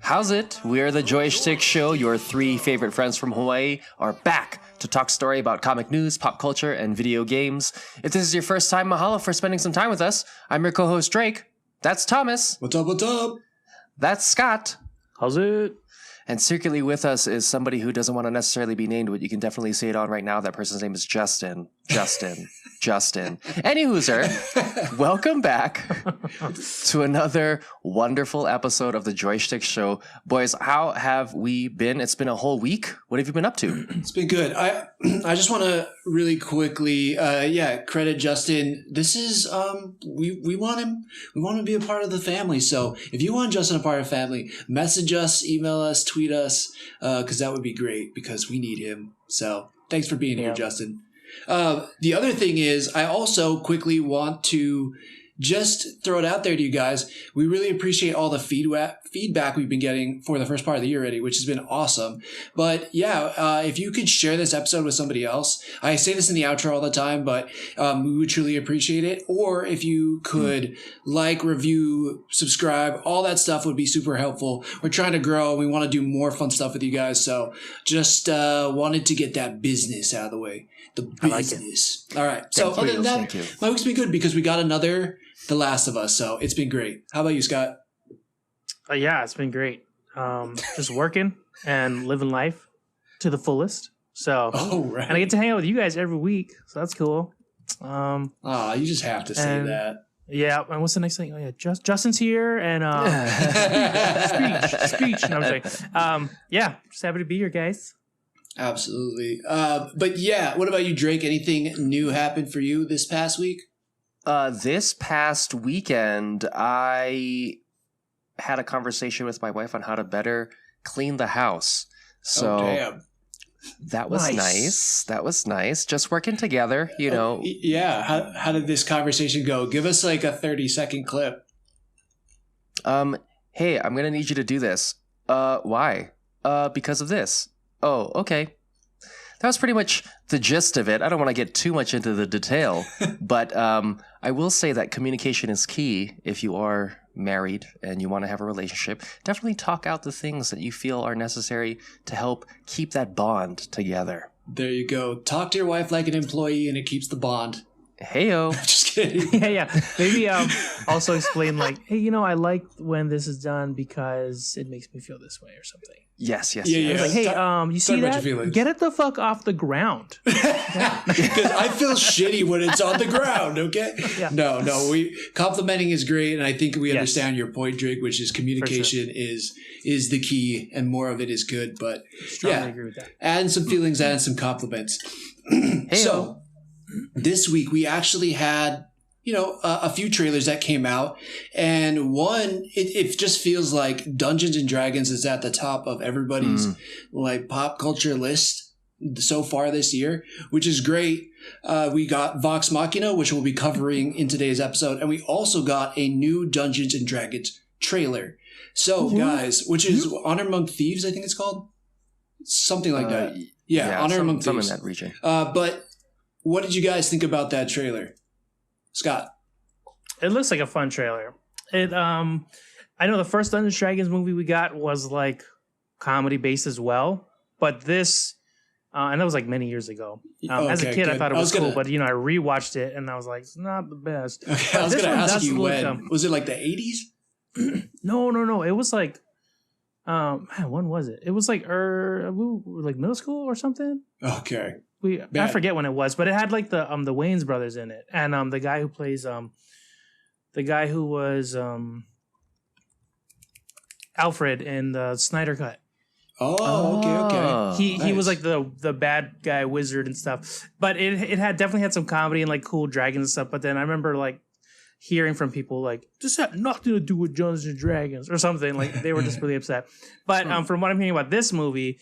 How's it? We're the Joystick Show. Your three favorite friends from Hawaii are back to talk story about comic news, pop culture, and video games. If this is your first time, mahalo for spending some time with us. I'm your co-host Drake. That's Thomas. What's up, what's up? That's Scott. How's it? And secretly with us is somebody who doesn't want to necessarily be named, but you can definitely say it on right now. That person's name is Justin. Any hooser, welcome back to another wonderful episode of the Joystick Show. Boys, how have we been? It's been a whole week. What have you been up to? It's been good. I just want to really quickly, credit Justin. This is, we want him. We want him to be a part of the family. So if you want Justin a part of the family, message us, email us, tweet us, because that would be great because we need him. So thanks for being here, Justin. The other thing is I also quickly want to just throw it out there to you guys. We really appreciate all the feedback we've been getting for the first part of the year already, which has been awesome. But if you could share this episode with somebody else, I say this in the outro all the time, but we would truly appreciate it. Or if you could like, review, subscribe, all that stuff would be super helpful. We're trying to grow. We want to do more fun stuff with you guys. So just wanted to get that business out of the way. The business. All right. So other than that, my week's been good because we got another The Last of Us. So it's been great. How about you, Scott? Yeah, it's been great. Just working and living life to the fullest. So, and I get to hang out with you guys every week. So that's cool. You just have to say that. Yeah. And what's the next thing? Oh yeah, Justin's here and speech. No, I'm sorry. Just happy to be here, guys. Absolutely. But yeah, what about you, Drake? Anything new happened for you this past week? This past weekend, I had a conversation with my wife on how to better clean the house. So damn. That was nice. That was nice. Just working together, you know. Yeah. How did this conversation go? Give us like a 30-second clip. Hey, I'm going to need you to do this. Why? Because of this. Oh, okay. That was pretty much the gist of it. I don't want to get too much into the detail, but I will say that communication is key if you are married and you want to have a relationship. Definitely talk out the things that you feel are necessary to help keep that bond together. There you go. Talk to your wife like an employee and it keeps the bond. Heyo. Just kidding. Yeah. Maybe also explain like, hey, I like when this is done because it makes me feel this way or something. Yes. Yeah. Like, hey, you see that? Get it the fuck off the ground. Because I feel shitty when it's on the ground, okay? Yeah. No, complimenting is great, and I think we understand your point, Drake, which is communication is the key, and more of it is good. But strongly agree with that. Add some feelings, add some compliments. So this week we actually had a few trailers that came out, and one, it just feels like Dungeons and Dragons is at the top of everybody's like pop culture list so far this year, which is great. We got Vox Machina, which we'll be covering in today's episode, and we also got a new Dungeons and Dragons trailer. So guys, which is Honor Among Thieves, I think it's called, something like that. Yeah, Honor Among Thieves. Some in that region. But what did you guys think about that trailer? Scott. It looks like a fun trailer. I know the first Dungeons & Dragons movie we got was like comedy based as well, but this, and that was like many years ago. As a kid, I thought it was cool, but I rewatched it and I was like, it's not the best. Okay, I was going to ask you when. Was it like the 80s? No. It was like, when was it? It was like, like middle school or something. Okay. I forget when it was, but it had like the Wayans brothers in it, and the guy who plays the guy who was Alfred in the Snyder Cut. Oh, okay. He was like the bad guy wizard and stuff, but it had definitely had some comedy and like cool dragons and stuff. But then I remember like hearing from people like, this had nothing to do with Dungeons and Dragons or something. Like they were just really upset. But from what I'm hearing about this movie,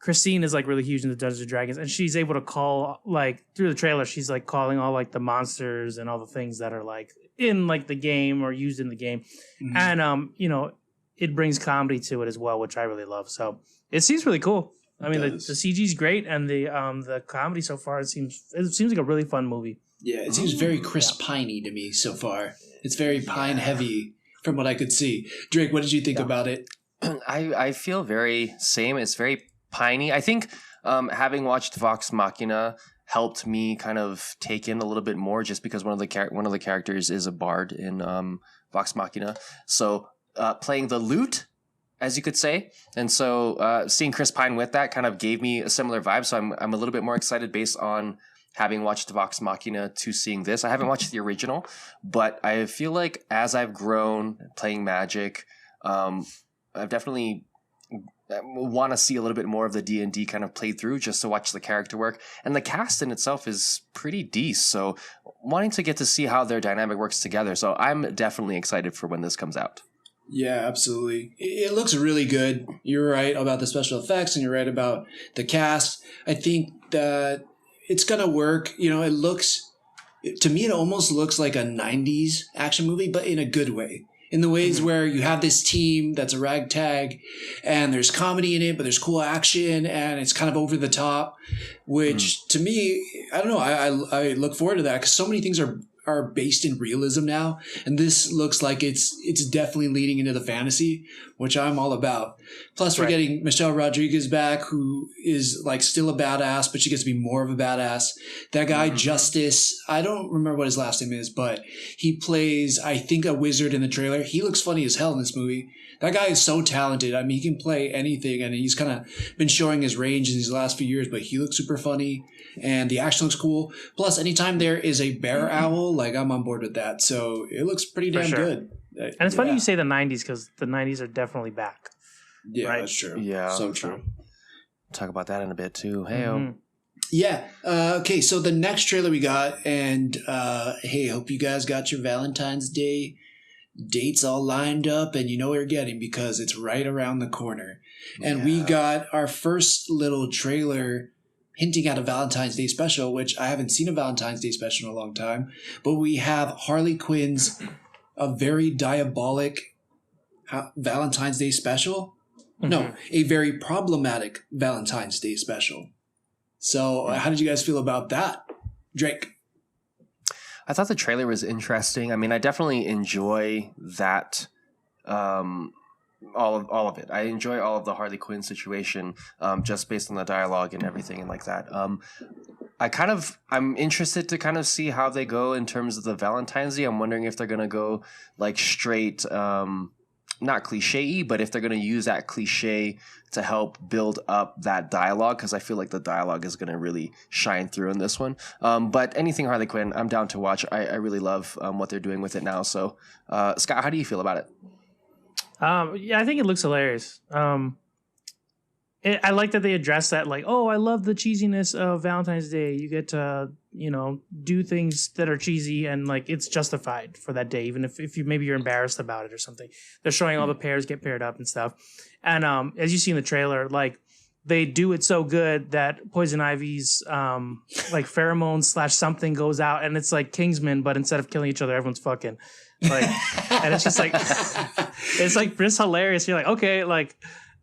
Christine is like really huge into Dungeons and Dragons, and she's able to call like through the trailer. She's like calling all like the monsters and all the things that are like in like the game or used in the game, and it brings comedy to it as well, which I really love. So it seems really cool. I mean, the CG's great, and the comedy so far it seems like a really fun movie. Yeah, it seems very Chris Piney to me so far. It's very pine heavy from what I could see. Drake, what did you think about it? I feel very same. It's very piney. I think having watched Vox Machina helped me kind of take in a little bit more, just because one of the characters is a bard in Vox Machina. So playing the lute, as you could say, and so seeing Chris Pine with that kind of gave me a similar vibe. So I'm a little bit more excited based on having watched Vox Machina to seeing this. I haven't watched the original, but I feel like as I've grown playing Magic, I've definitely want to see a little bit more of the D&D kind of played through, just to watch the character work. And the cast in itself is pretty decent, so wanting to get to see how their dynamic works together. So I'm definitely excited for when this comes out. Yeah, absolutely. It looks really good. You're right about the special effects, and you're right about the cast. I think that it's going to work. You know, to me, it almost looks like a 90s action movie, but in a good way. In the ways where you have this team that's a ragtag, and there's comedy in it, but there's cool action, and it's kind of over the top, which to me, I don't know, I look forward to that, because so many things are based in realism now, and this looks like it's definitely leading into the fantasy, which I'm all about. Plus, we're getting Michelle Rodriguez back, who is like still a badass, but she gets to be more of a badass. That guy, Justice, I don't remember what his last name is, but he plays, I think, a wizard in the trailer. He looks funny as hell in this movie. That guy is so talented. I mean, he can play anything, and he's kind of been showing his range in these last few years, but he looks super funny, and the action looks cool. Plus, anytime there is a bear owl, like, I'm on board with that. So it looks pretty damn good. And it's funny you say the 90s, because the 90s are definitely back. Yeah, right? That's true. Yeah. So true. Talk about that in a bit, too. Hey, Yeah. Okay, so the next trailer we got, and hey, hope you guys got your Valentine's Day dates all lined up, and you know what you're getting, because it's right around the corner. And we got our first little trailer hinting at a Valentine's Day special, which I haven't seen a Valentine's Day special in a long time. But we have Harley Quinn's a very diabolic Valentine's Day special. No, a very problematic Valentine's Day special. So how did you guys feel about that, Drake? I thought the trailer was interesting. I mean, I definitely enjoy that, all of it. I enjoy all of the Harley Quinn situation, just based on the dialogue and everything and like that. I'm interested to kind of see how they go in terms of the Valentine's Day. I'm wondering if they're going to go like straight, not cliche-y, but if they're going to use that cliche to help build up that dialogue, because I feel like the dialogue is going to really shine through in this one. But anything Harley Quinn, I'm down to watch. I really love what they're doing with it now. So, Scott, how do you feel about it? Yeah, I think it looks hilarious. I like that they address that, like, oh, I love the cheesiness of Valentine's Day. You get to, do things that are cheesy, and like it's justified for that day, even if maybe you're embarrassed about it or something. They're showing all the pairs get paired up and stuff. And as you see in the trailer, like they do it so good that Poison Ivy's like pheromones / something goes out, and it's like Kingsman, but instead of killing each other, everyone's fucking. Like, and it's just like it's like just hilarious. You're like, okay, like.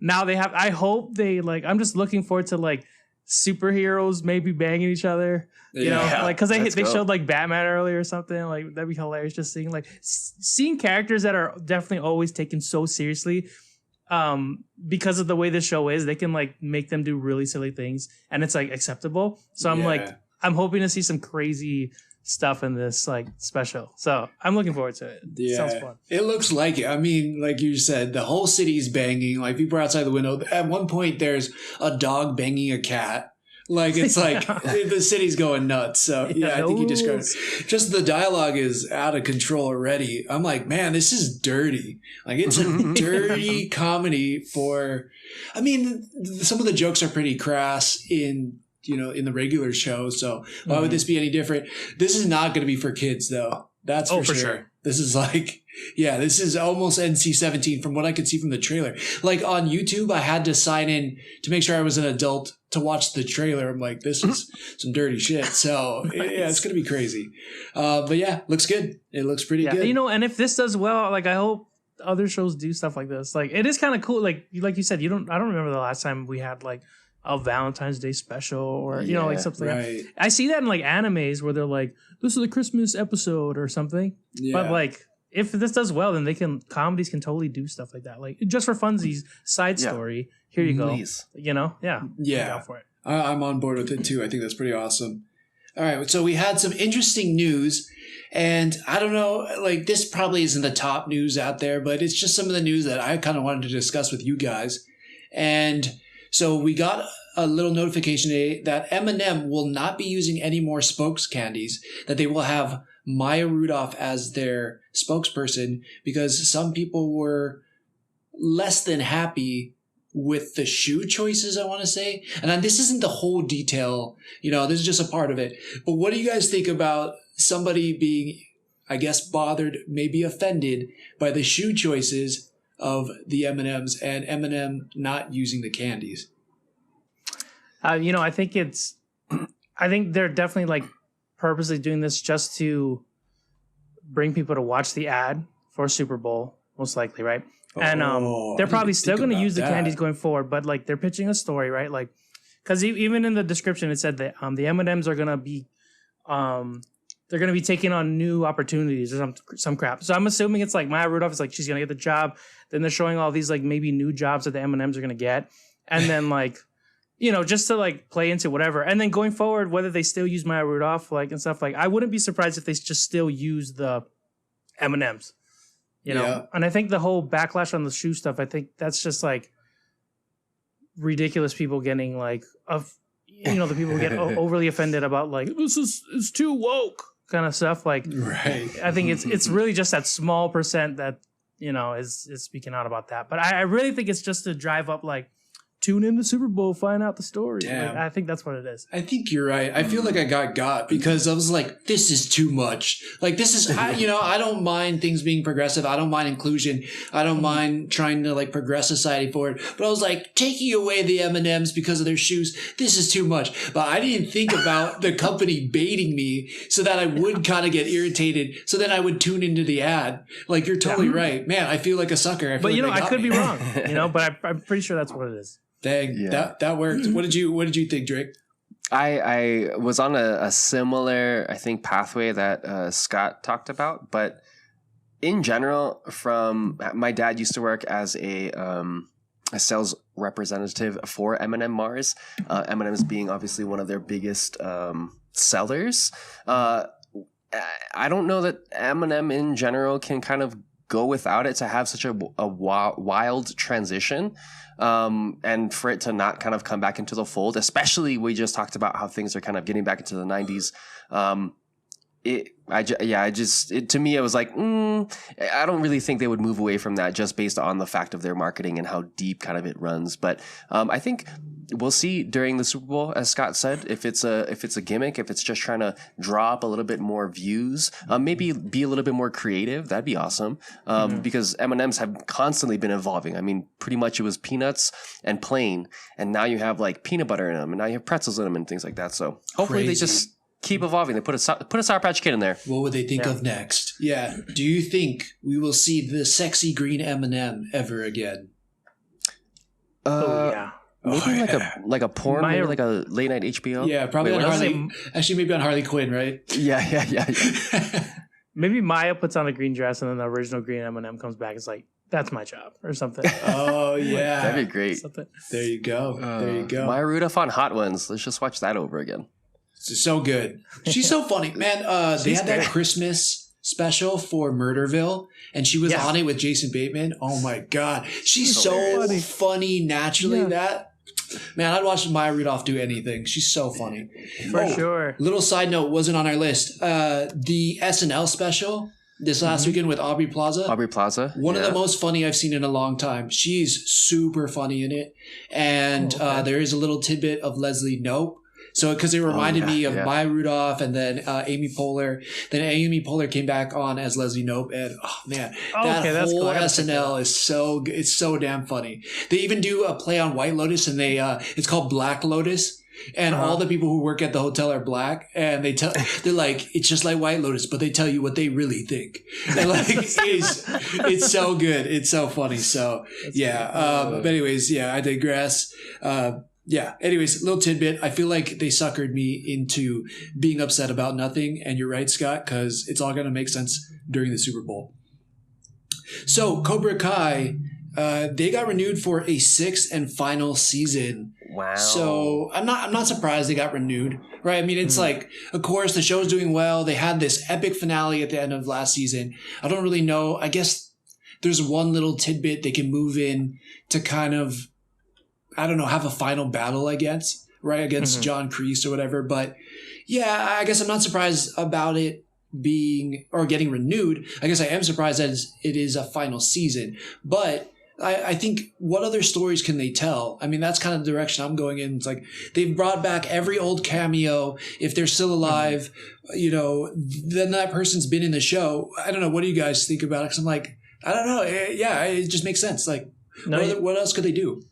Now they have, I hope they like, I'm just looking forward to like superheroes maybe banging each other, you know, like, cause they showed like Batman earlier or something, like that'd be hilarious. Just seeing characters that are definitely always taken so seriously, because of the way this show is, they can like make them do really silly things and it's like acceptable. So I'm hoping to see some crazy stuff in this like special, so I'm looking forward to it. Sounds fun. It looks like it. I mean, like you said, the whole city's banging, like people are outside the window. At one point there's a dog banging a cat, like it's like the city's going nuts. So I think you described it. Just the dialogue is out of control already. I'm like, man, this is dirty. Like it's a dirty comedy. I mean, some of the jokes are pretty crass in the regular show. So why would this be any different? This is not going to be for kids though. That's for sure. This is like, this is almost NC-17 from what I could see from the trailer. Like on YouTube, I had to sign in to make sure I was an adult to watch the trailer. I'm like, this is some dirty shit. So it's going to be crazy. But yeah, looks good. It looks pretty good. And if this does well, like I hope other shows do stuff like this. Like it is kind of cool. Like you said, I don't remember the last time we had like a Valentine's Day special or, you know, like something like right. that. I see that in like animes where they're like, this is a Christmas episode or something. Yeah. But like, if this does well, then comedies can totally do stuff like that. Like just for funsies, side story. Here you go. Please. You know? Yeah. Yeah. For it. I'm on board with it too. I think that's pretty awesome. All right. So we had some interesting news. And I don't know, like this probably isn't the top news out there, but it's just some of the news that I kind of wanted to discuss with you guys. And so we got a little notification today that M&M will not be using any more spokes candies, that they will have Maya Rudolph as their spokesperson because some people were less than happy with the shoe choices, I want to say. And this isn't the whole detail, you know, this is just a part of it. But what do you guys think about somebody being, I guess, bothered, maybe offended by the shoe choices of the M&Ms and M&M not using the candies? You know, I think they're definitely like purposely doing this just to bring people to watch the ad for Super Bowl, most likely, right? And they're probably still going to use the candies going forward, but like they're pitching a story, right? Like, because even in the description it said that the M&Ms are going to be they're going to be taking on new opportunities or some crap. So I'm assuming it's like Maya Rudolph is like she's going to get the job. Then they're showing all these like maybe new jobs that the M&Ms are going to get, and then like, you know, just to like play into whatever. And then going forward, whether they still use Maya Rudolph like and stuff, like I wouldn't be surprised if they just still use the M&Ms. You know, and I think the whole backlash on the shoe stuff, I think that's just like ridiculous people getting like you know, the people who get overly offended about like it's too woke kind of stuff. Like, right. I think it's really just that small percent that, you know, is speaking out about that. But I really think it's just to drive up like, tune in to Super Bowl, find out the story. Like, I think that's what it is. I think you're right. I feel like I got because I was like, this is too much. Like this is, you know, I don't mind things being progressive. I don't mind inclusion. I don't mind trying to like progress society forward. But I was like, taking away the M&Ms because of their shoes, this is too much. But I didn't think about the company baiting me so that I would kind of get irritated. So then I would tune into the ad. Like you're totally right. Man, I feel like a sucker. But you know, I could be wrong, you know, but I'm pretty sure that's what it is. Dang, that worked. What did you think, Drake? I was on a similar, I think, pathway that Scott talked about, but in general, from my dad used to work as a sales representative for M&M Mars, M&M's being obviously one of their biggest sellers. I don't know that M&M in general can kind of go without it to have such a wild transition. And for it to not kind of come back into the fold, especially we just talked about how things are kind of getting back into the 90s. To me, it was like, I don't really think they would move away from that just based on the fact of their marketing and how deep kind of it runs. But I think we'll see during the Super Bowl, as Scott said, if it's a gimmick, if it's just trying to draw up a little bit more views, maybe be a little bit more creative. That'd be awesome. Because M&Ms have constantly been evolving. I mean, pretty much it was peanuts and plain, and now you have like peanut butter in them, and now you have pretzels in them and things like that. So hopefully they just keep evolving. They put a Sour Patch Kid in there. What would they think of next? Yeah. Do you think we will see the sexy green M&M ever again? Maybe like a porn, maybe like a late night HBO. Yeah, probably on Harley. Actually, maybe on Harley Quinn, right? Yeah. Maybe Maya puts on a green dress and then the original green M&M comes back. It's like, that's my job or something. Oh yeah, that'd be great. Something. There you go. There you go. Maya Rudolph on Hot Ones. Let's just watch that over again. It's so good. She's so funny, man. They had that Christmas special for Murderville, and she was on it with Jason Bateman. Oh my god, she's so funny naturally. That. Man, I'd watch Maya Rudolph do anything. She's so funny. For sure. Little side note, wasn't on our list. The SNL special this last weekend with Aubrey Plaza. One of the most funny I've seen in a long time. She's super funny in it. And there is a little tidbit of Leslie Knope. So, because it reminded me of Maya Rudolph and then Amy Poehler. Then Amy Poehler came back on as Leslie Knope, and that whole SNL is so good. It's so damn funny. They even do a play on White Lotus, and it's called Black Lotus. And all the people who work at the hotel are black, and they're like, it's just like White Lotus, but they tell you what they really think. And like, it's so good. It's so funny. So but anyways, I digress. Yeah. Anyways, little tidbit. I feel like they suckered me into being upset about nothing. And you're right, Scott, because it's all going to make sense during the Super Bowl. So Cobra Kai, they got renewed for a 6th and final season. Wow. So I'm not surprised they got renewed, right? I mean, it's like, of course, the show's doing well. They had this epic finale at the end of last season. I don't really know. I guess there's one little tidbit they can move in to kind of, I don't know, have a final battle against John Kreese or whatever. But yeah, I guess I'm not surprised about it being or getting renewed. I guess I am surprised that it is a final season. But I think what other stories can they tell? I mean, that's kind of the direction I'm going in. It's like they've brought back every old cameo. If they're still alive, then that person's been in the show. I don't know. What do you guys think about it? Because I'm like, I don't know. Yeah, it just makes sense. Like, what else could they do?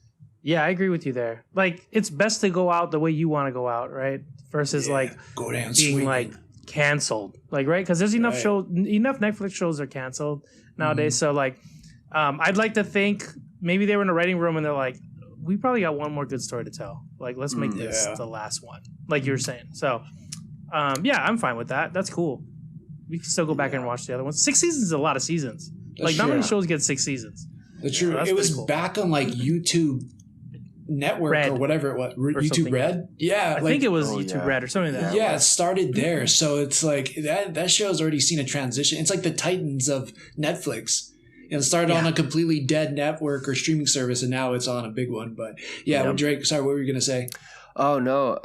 Yeah, I agree with you there. Like, it's best to go out the way you want to go out, right? Versus like go down being swinging. like canceled, like, right? Because there's enough enough Netflix shows are canceled nowadays. So like, I'd like to think maybe they were in a writing room and they're like, we probably got one more good story to tell. Like, let's make this the last one, like you were saying. So, yeah, I'm fine with that. That's cool. We can still go back and watch the other ones. 6 seasons is a lot of seasons. That's not many shows get 6 seasons. That's true. It was cool. Back on like YouTube Network Red. Or whatever it was. YouTube Red? Yeah. I think it was YouTube Red or something like that. Yeah, it started there. So it's like that show's already seen a transition. It's like the Titans of Netflix. It started on a completely dead network or streaming service, and now it's on a big one. But yeah, Drake, sorry, what were you going to say? Oh, no.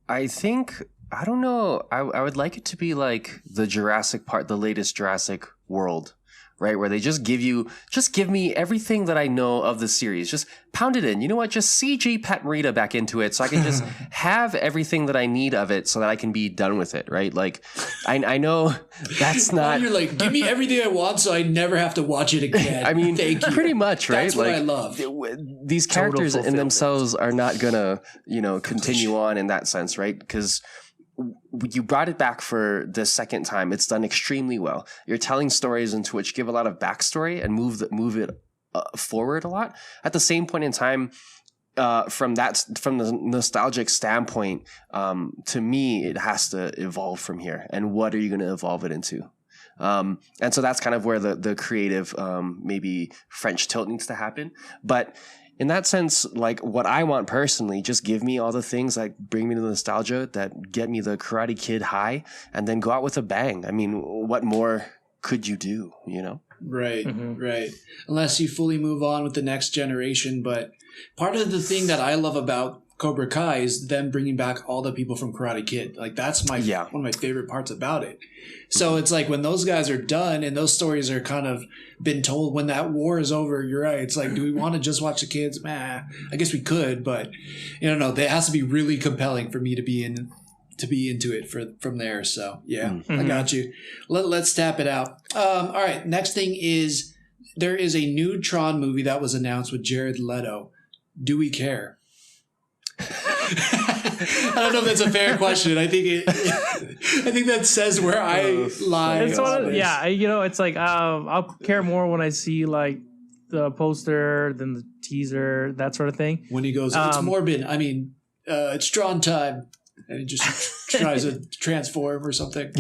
I think, I don't know. I would like it to be like the Jurassic Park, the latest Jurassic World. Right, where they just give me everything that I know of the series. Just pound it in. You know what? Just CG Pat Morita back into it so I can just have everything that I need of it so that I can be done with it, right? Like, I know that's not... You're like, give me everything I want so I never have to watch it again. I mean, thank you. Pretty much, right? That's what I love. These characters in themselves are not going to, continue on in that sense, right? Because... you brought it back for the second time. It's done extremely well. You're telling stories into which give a lot of backstory and move it forward a lot. At the same point in time, from the nostalgic standpoint, to me, it has to evolve from here. And what are you going to evolve it into? And so that's kind of where the creative, maybe French tilt needs to happen. But in that sense, like what I want personally, just give me all the things that bring me to the nostalgia, that get me the Karate Kid high, and then go out with a bang. I mean, what more could you do, Right, right. Unless you fully move on with the next generation. But part of the thing that I love about Cobra Kai is them bringing back all the people from Karate Kid. Like, that's one of my favorite parts about it. So it's like when those guys are done and those stories are kind of been told, when that war is over, you're right. It's like, do we want to just watch the kids? I guess we could, but it has to be really compelling for me to be into it from there. So yeah, I got you. Let's tap it out. All right. Next thing is there is a new Tron movie that was announced with Jared Leto. Do we care? I don't know if that's a fair question. I think that says where I lie. It's it's like I'll care more when I see like the poster than the teaser, that sort of thing. When he goes, it's morbid. I mean, it's Tron time, and he just tries to transform or something.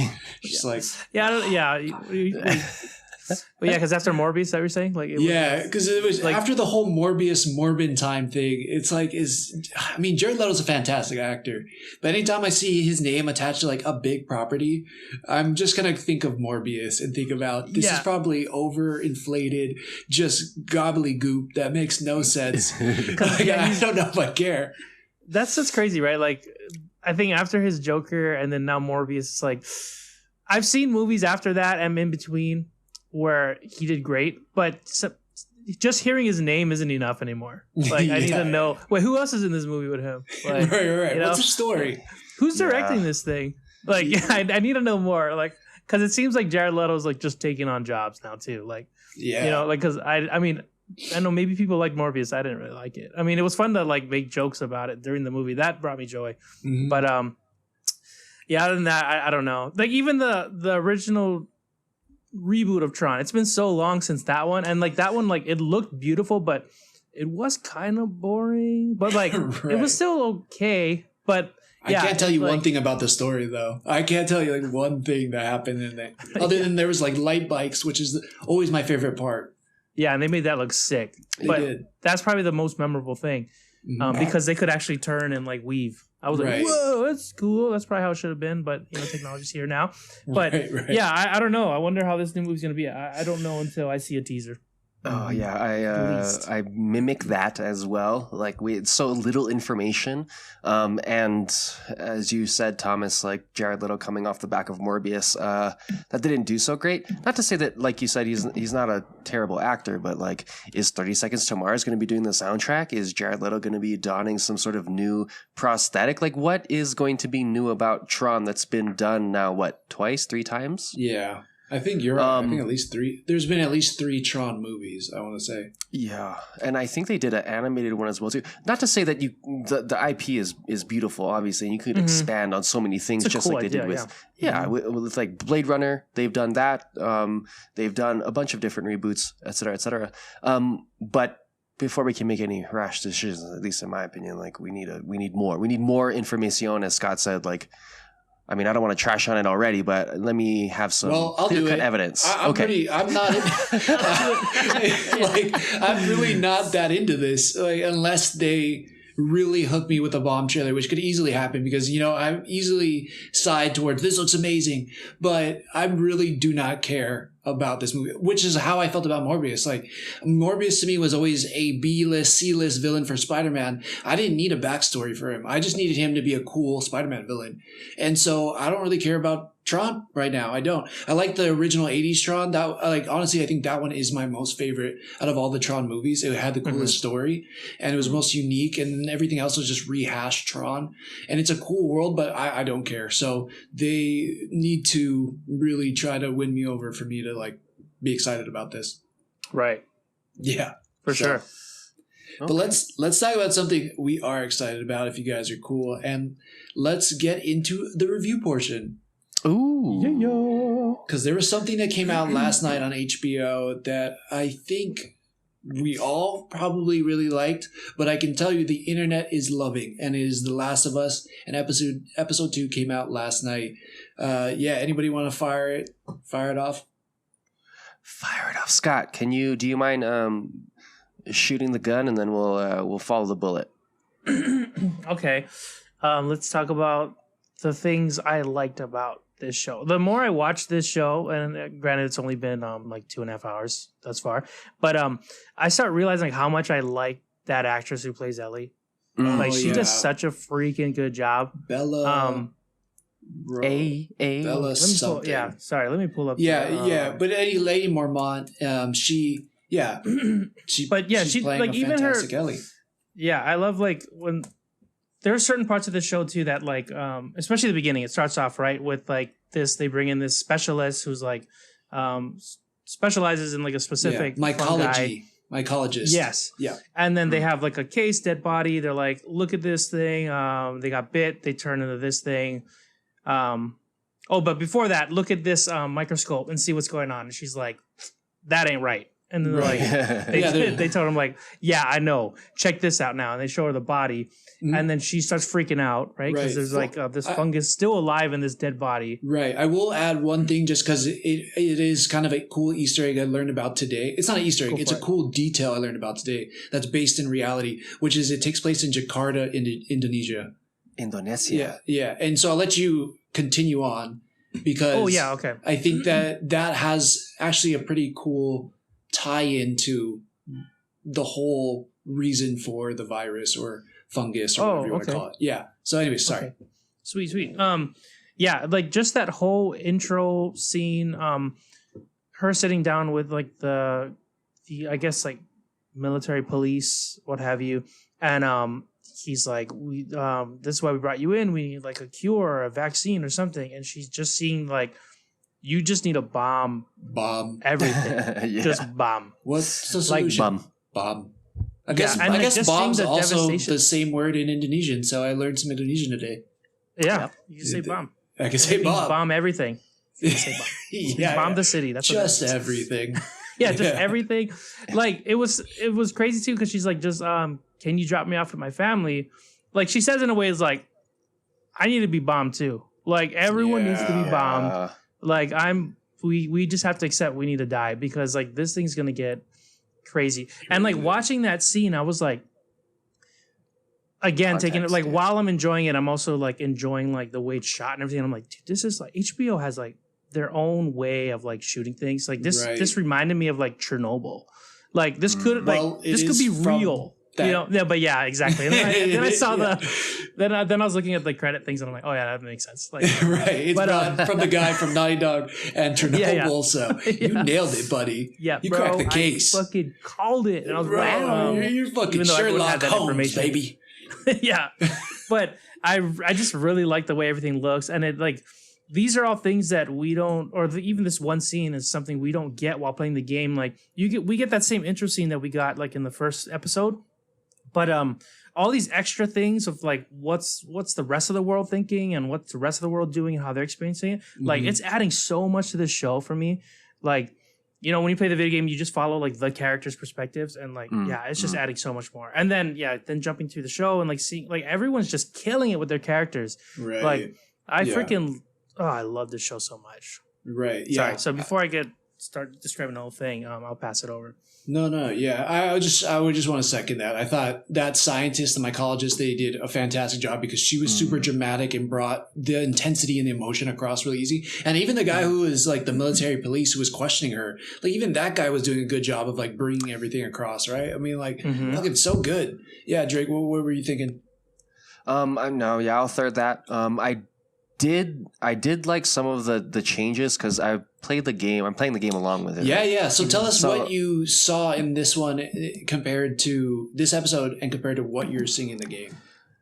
But because after Morbius, that you're saying, like, because it was like, after the whole Morbius Morbin time thing. It's like, Jared Leto's a fantastic actor, but anytime I see his name attached to like a big property, I'm just gonna think of Morbius and think about this is probably overinflated, just gobbledygook that makes no sense. I don't know if I care. That's just crazy, right? Like, I think after his Joker and then now Morbius, it's like I've seen movies after that and in between where he did great, but just hearing his name isn't enough anymore. Like, I need to know, wait, who else is in this movie with him? Like, right. What's the story? Who's directing this thing? Like, I need to know more. Like, because it seems like Jared Leto's like just taking on jobs now too. Like, because I know maybe people like Morbius. I didn't really like it. I mean, it was fun to like make jokes about it during the movie. That brought me joy. Mm-hmm. But other than that, I don't know. Like, even the original reboot of Tron, it's been so long since that one, and like that one, like, it looked beautiful, but it was kind of boring, but like Right. it was still okay. But yeah, I can't tell you one thing about the story though. I can't tell you like one thing that happened in it, other than there was like light bikes, which is always my favorite part. Yeah, and they made that look sick. They But did. that's probably the most memorable thing because they could actually turn and like weave. I was Right. like, whoa, that's cool. That's probably how it should have been. But technology's here now. But Right. yeah, I don't know. I wonder how this new movie's gonna be. I don't know until I see a teaser. Oh yeah, I mimic that as well. Like we had so little information, and as you said, Thomas, like Jared Leto coming off the back of Morbius, that didn't do so great. Not to say that, like you said, he's not a terrible actor, but like, is 30 Seconds to Mars going to be doing the soundtrack? Is Jared Leto going to be donning some sort of new prosthetic? Like, what is going to be new about Tron that's been done now? What, twice, 3 times? Yeah. I think you're right. I think at least 3. There's been at least 3 Tron movies, I want to say. Yeah, and I think they did an animated one as well too. Not to say that the IP is beautiful, obviously, and you could expand on so many things just cool like they idea, did with with like Blade Runner. They've done that. They've done a bunch of different reboots, et cetera, et cetera. But before we can make any rash decisions, at least in my opinion, like we need more. We need more information, as Scott said. Like, I mean, I don't want to trash on it already, but let me have some clear-cut evidence. I'm not I'm really not that into this, like, unless they really hook me with a bomb trailer, which could easily happen because, I'm easily side towards this looks amazing, but I really do not care about this movie, which is how I felt about Morbius. Like, Morbius to me was always a B-list, C-list villain for Spider-Man. I didn't need a backstory for him. I just needed him to be a cool Spider-Man villain. And so I don't really care about Tron right now. I don't. I like the original 80s Tron. Honestly, I think that one is my most favorite out of all the Tron movies. It had the coolest story and it was most unique, and everything else was just rehashed Tron. And it's a cool world, but I don't care. So they need to really try to win me over for me to like be excited about this. Right. Yeah. For sure. But let's talk about something we are excited about if you guys are cool. And let's get into the review portion. Ooh. Because there was something that came out last night on HBO that I think we all probably really liked, but I can tell you the internet is loving, and it is The Last of Us, and episode 2 came out last night. Anybody want to fire it off? Fire it off. Scott, do you mind shooting the gun, and then we'll follow the bullet? Okay. Let's talk about the things I liked about this show. The more I watched this show, and granted it's only been like 2.5 hours thus far, but I start realizing how much I like that actress who plays Ellie. She does such a freaking good job. Bella Bella something. Let me pull up. But Lady Mormont, she's playing like, a even fantastic her Ellie. Yeah, I love like when there are certain parts of the show too that like especially the beginning, it starts off right with like this, they bring in this specialist who's like specializes in like a specific mycologist. Yes. Yeah. And then they have like a case, dead body. They're like, look at this thing. They got bit. They turn into this thing. But before that, look at this microscope and see what's going on. And she's like, that ain't right. And then they told him like, yeah, I know. Check this out now. And they show her the body. Mm-hmm. And then she starts freaking out, right? Because there's like this fungus still alive in this dead body. Right. I will add one thing just because it is kind of a cool Easter egg I learned about today. It's not an Easter egg. It's a cool detail I learned about today that's based in reality, which is it takes place in Jakarta, Indonesia. Indonesia. Yeah. And so I'll let you continue on because I think that has actually a pretty cool tie into the whole reason for the virus or fungus or whatever you want to call it. Yeah. So anyway, sorry. Okay. Sweet. Like just that whole intro scene, her sitting down with like the I guess like military police, what have you. And he's like, we this is why we brought you in. We need like a cure or a vaccine or something. And she's just seeing like, you just need a bomb everything. Just bomb. What's the solution? Like bomb. I guess bomb's also the same word in Indonesian, so I learned some Indonesian today. Yeah, you can say bomb. I can say bomb. Bomb everything. You can say bomb. Bomb the city. That's just everything. Yeah, just everything. Like it was crazy too because she's like, just can you drop me off with my family? Like she says in a way, it's like, I need to be bombed too. Like everyone needs to be bombed. Like we just have to accept we need to die because like this thing's gonna get crazy. And like watching that scene, I was like, again, taking it like while I'm enjoying it, I'm also like enjoying like the way it's shot and everything. And I'm like, dude, this is like HBO has like their own way of like shooting things. Like this reminded me of like Chernobyl. Like this could this could be real. You know, yeah, but yeah, exactly. And then I saw then I was looking at the credit things and I'm like, oh yeah, that makes sense. Like, right, it's from the guy from Naughty Dog and Chernobyl. So you nailed it, buddy. Yeah, you cracked the case. I fucking called it, and I was wow, you're fucking Sherlock Holmes, baby. Yeah, but I just really like the way everything looks, and it like these are all things that we don't, or even this one scene is something we don't get while playing the game. Like we get that same intro scene that we got like in the first episode. But all these extra things of like what's the rest of the world thinking and what's the rest of the world doing and how they're experiencing it, like it's adding so much to this show for me. Like, you know, when you play the video game, you just follow like the characters' perspectives and like it's just adding so much more. And then jumping to the show and like seeing like everyone's just killing it with their characters. Right. Like I love this show so much. Right. Yeah. Sorry. So before I start describing the whole thing, I'll pass it over. No, yeah. I would just want to second that. I thought that scientist and mycologist, they did a fantastic job because she was super dramatic and brought the intensity and the emotion across really easy. And even the guy who was like the military police who was questioning her, like even that guy was doing a good job of like bringing everything across, right? I mean, like, fucking so good. Yeah, Drake, what were you thinking? I'll third that. I did like some of the changes because I played the game. I'm playing the game along with it. Yeah. So tell us what you saw in this one compared to this episode and compared to what you're seeing in the game.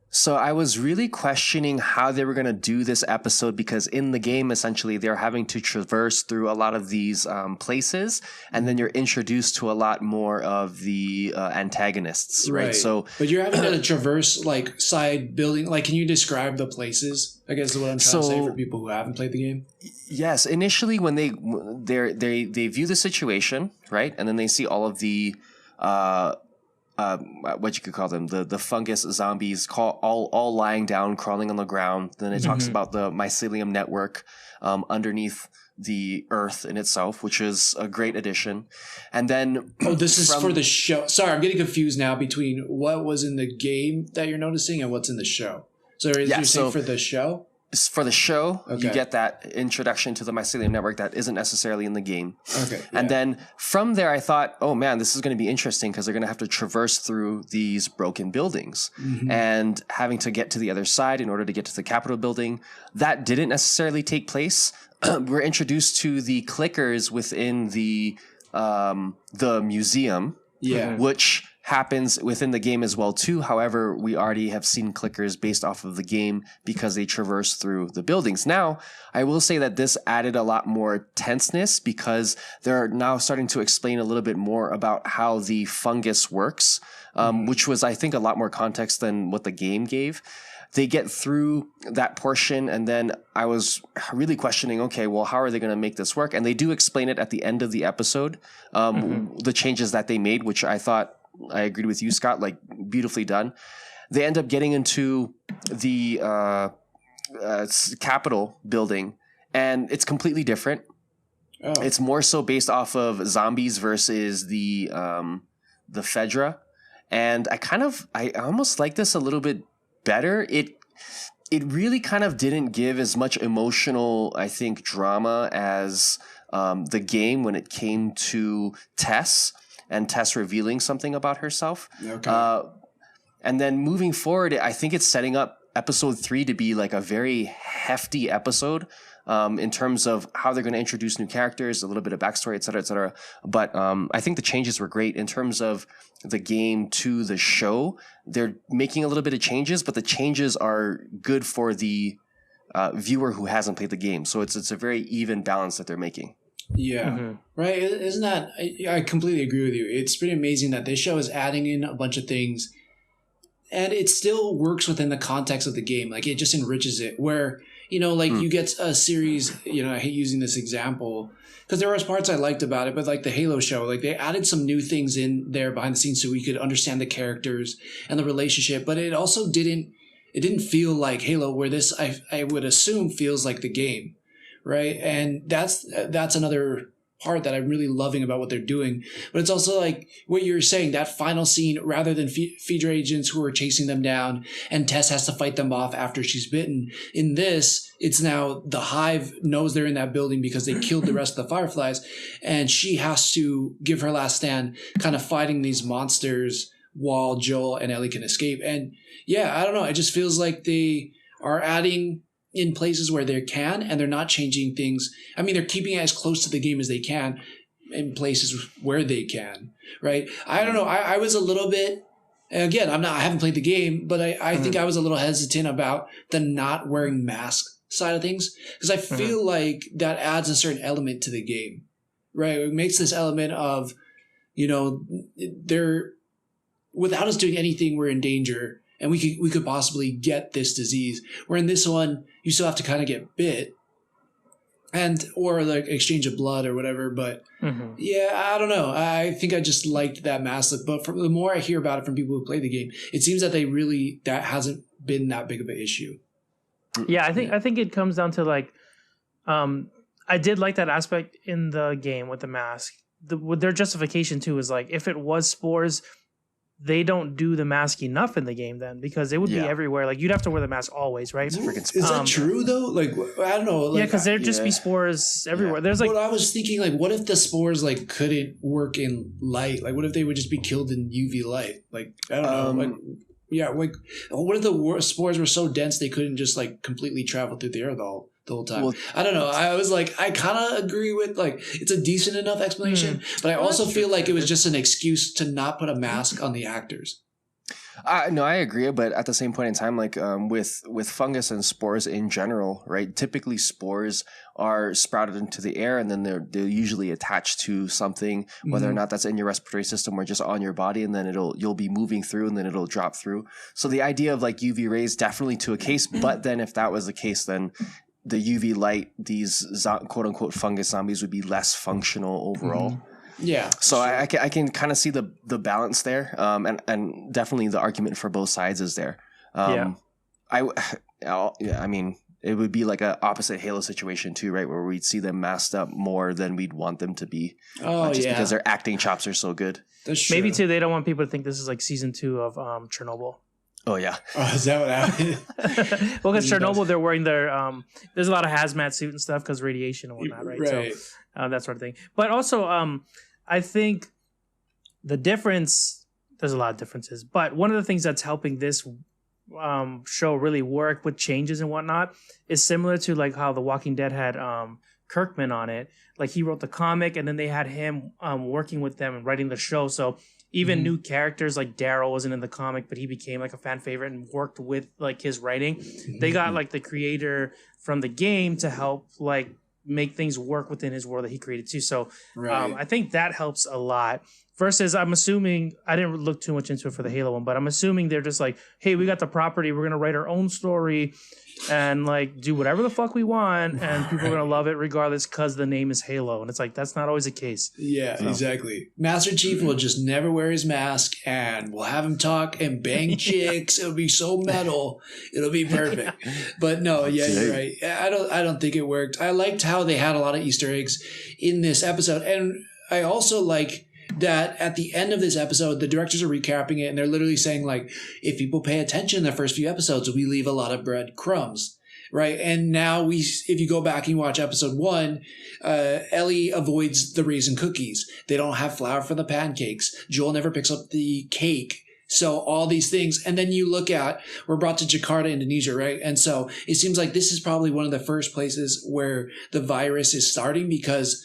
So I was really questioning how they were going to do this episode because in the game, essentially, they're having to traverse through a lot of these places, and then you're introduced to a lot more of the antagonists, right? So, but you're having to traverse like side building. Like, can you describe the places? I guess is what I'm trying to say for people who haven't played the game. Yes, initially when they view the situation, right, and then they see all of the what you could call them, the fungus zombies, all lying down, crawling on the ground. Then it talks about the mycelium network underneath the earth in itself, which is a great addition. And then this is for the show. Sorry, I'm getting confused now between what was in the game that you're noticing and what's in the show. So you're saying for the show? For the show, you get that introduction to the mycelium network that isn't necessarily in the game. Okay. And then from there, I thought, oh man, this is going to be interesting because they're going to have to traverse through these broken buildings and having to get to the other side in order to get to the Capitol building. That didn't necessarily take place. We're introduced to the clickers within the museum, which happens within the game as well too. However, we already have seen clickers based off of the game because they traverse through the buildings. Now, I will say that this added a lot more tenseness because they're now starting to explain a little bit more about how the fungus works, which was, I think, a lot more context than what the game gave. They get through that portion, and then I was really questioning, okay, well, how are they going to make this work? And they do explain it at the end of the episode, the changes that they made, which I thought, I agreed with you, Scott, like beautifully done. They end up getting into the Capitol building, and it's completely different. Oh. It's more so based off of zombies versus the Fedra. And I almost like this a little bit better. It really kind of didn't give as much emotional, I think, drama as the game when it came to Tess and Tess revealing something about herself. Okay. And then moving forward, I think it's setting up episode 3 to be like a very hefty episode in terms of how they're going to introduce new characters, a little bit of backstory, et cetera, et cetera. But I think the changes were great in terms of the game to the show. They're making a little bit of changes, but the changes are good for the viewer who hasn't played the game. So it's a very even balance that they're making. Yeah. Right. Isn't that, I completely agree with you. It's pretty amazing that this show is adding in a bunch of things and it still works within the context of the game. Like it just enriches it where, like you get a series, I hate using this example because there was parts I liked about it, but like the Halo show, like they added some new things in there behind the scenes so we could understand the characters and the relationship, but it also didn't feel like Halo, where this, I would assume, feels like the game, right? And that's another part that I'm really loving about what they're doing. But it's also like what you're saying, that final scene, rather than Phaedra agents who are chasing them down and Tess has to fight them off after she's bitten. In this, it's now the Hive knows they're in that building because they killed the rest of the Fireflies, and she has to give her last stand kind of fighting these monsters while Joel and Ellie can escape. And yeah, I don't know. It just feels like they are adding in places where they can, and they're not changing things. I mean, they're keeping it as close to the game as they can in places where they can, right? I don't know. I was a little bit, again, I haven't played the game, but I think I was a little hesitant about the not wearing mask side of things, because I feel like that adds a certain element to the game, right? It makes this element of, they're, without us doing anything, we're in danger. And we could possibly get this disease. Where in this one, you still have to kind of get bit, or like exchange of blood or whatever. But yeah, I don't know. I think I just liked that mask look. But the more I hear about it from people who play the game, it seems that that hasn't been that big of an issue. Yeah, I think it comes down to like, I did like that aspect in the game with the mask. With their justification too is like, if it was spores, they don't do the mask enough in the game then, because it would be everywhere. Like you'd have to wear the mask always, right? Is that true though? Like, I don't know. Like, because there'd just be spores everywhere. There's like, well, I was thinking like, what if the spores like couldn't work in light? Like what if they would just be killed in UV light? Like, I don't know. Like, yeah. Like what if the spores were so dense they couldn't just like completely travel through the air the whole time? Well, I don't know. I was like, I kind of agree with like, it's a decent enough explanation, but I also feel like it was just an excuse to not put a mask on the actors. No, I agree, but at the same point in time, like with fungus and spores in general, right? Typically, spores are sprouted into the air, and then they're usually attached to something, whether or not that's in your respiratory system or just on your body, and then you'll be moving through, and then it'll drop through. So the idea of like UV rays definitely to a case, but then if that was the case, then the UV light, these quote unquote fungus zombies would be less functional overall. Yeah. So sure. I can kind of see the balance there. And definitely the argument for both sides is there. I mean, it would be like a opposite Halo situation too, right? Where we'd see them masked up more than we'd want them to be. Because their acting chops are so good. That's true. Maybe too, they don't want people to think this is like season 2 of Chernobyl. Oh yeah. Oh, is that what happened? Well, because Chernobyl, they're wearing their there's a lot of hazmat suit and stuff because radiation and whatnot, right? Right. So that sort of thing. But also, I think the difference, there's a lot of differences, but one of the things that's helping this show really work with changes and whatnot is similar to like how The Walking Dead had Kirkman on it. Like he wrote the comic, and then they had him working with them and writing the show. So even new characters like Daryl wasn't in the comic, but he became like a fan favorite and worked with like his writing. They got like the creator from the game to help like make things work within his world that he created too. So I think that helps a lot. Versus, I'm assuming, I didn't look too much into it for the Halo one, but I'm assuming they're just like, hey, we got the property, we're gonna write our own story and like do whatever the fuck we want, and people are gonna love it regardless because the name is Halo. And it's like, that's not always the case. Yeah, exactly. Master Chief will just never wear his mask, and we'll have him talk and bang chicks. It'll be so metal. It'll be perfect. But no, you're right. I don't think it worked. I liked how they had a lot of Easter eggs in this episode, and I also like that at the end of this episode, the directors are recapping it, and they're literally saying, like, if people pay attention in the first few episodes, we leave a lot of breadcrumbs, right? And now if you go back and you watch episode 1, Ellie avoids the raisin cookies. They don't have flour for the pancakes. Joel never picks up the cake. So all these things. And then you look at, we're brought to Jakarta, Indonesia, right? And so it seems like this is probably one of the first places where the virus is starting, because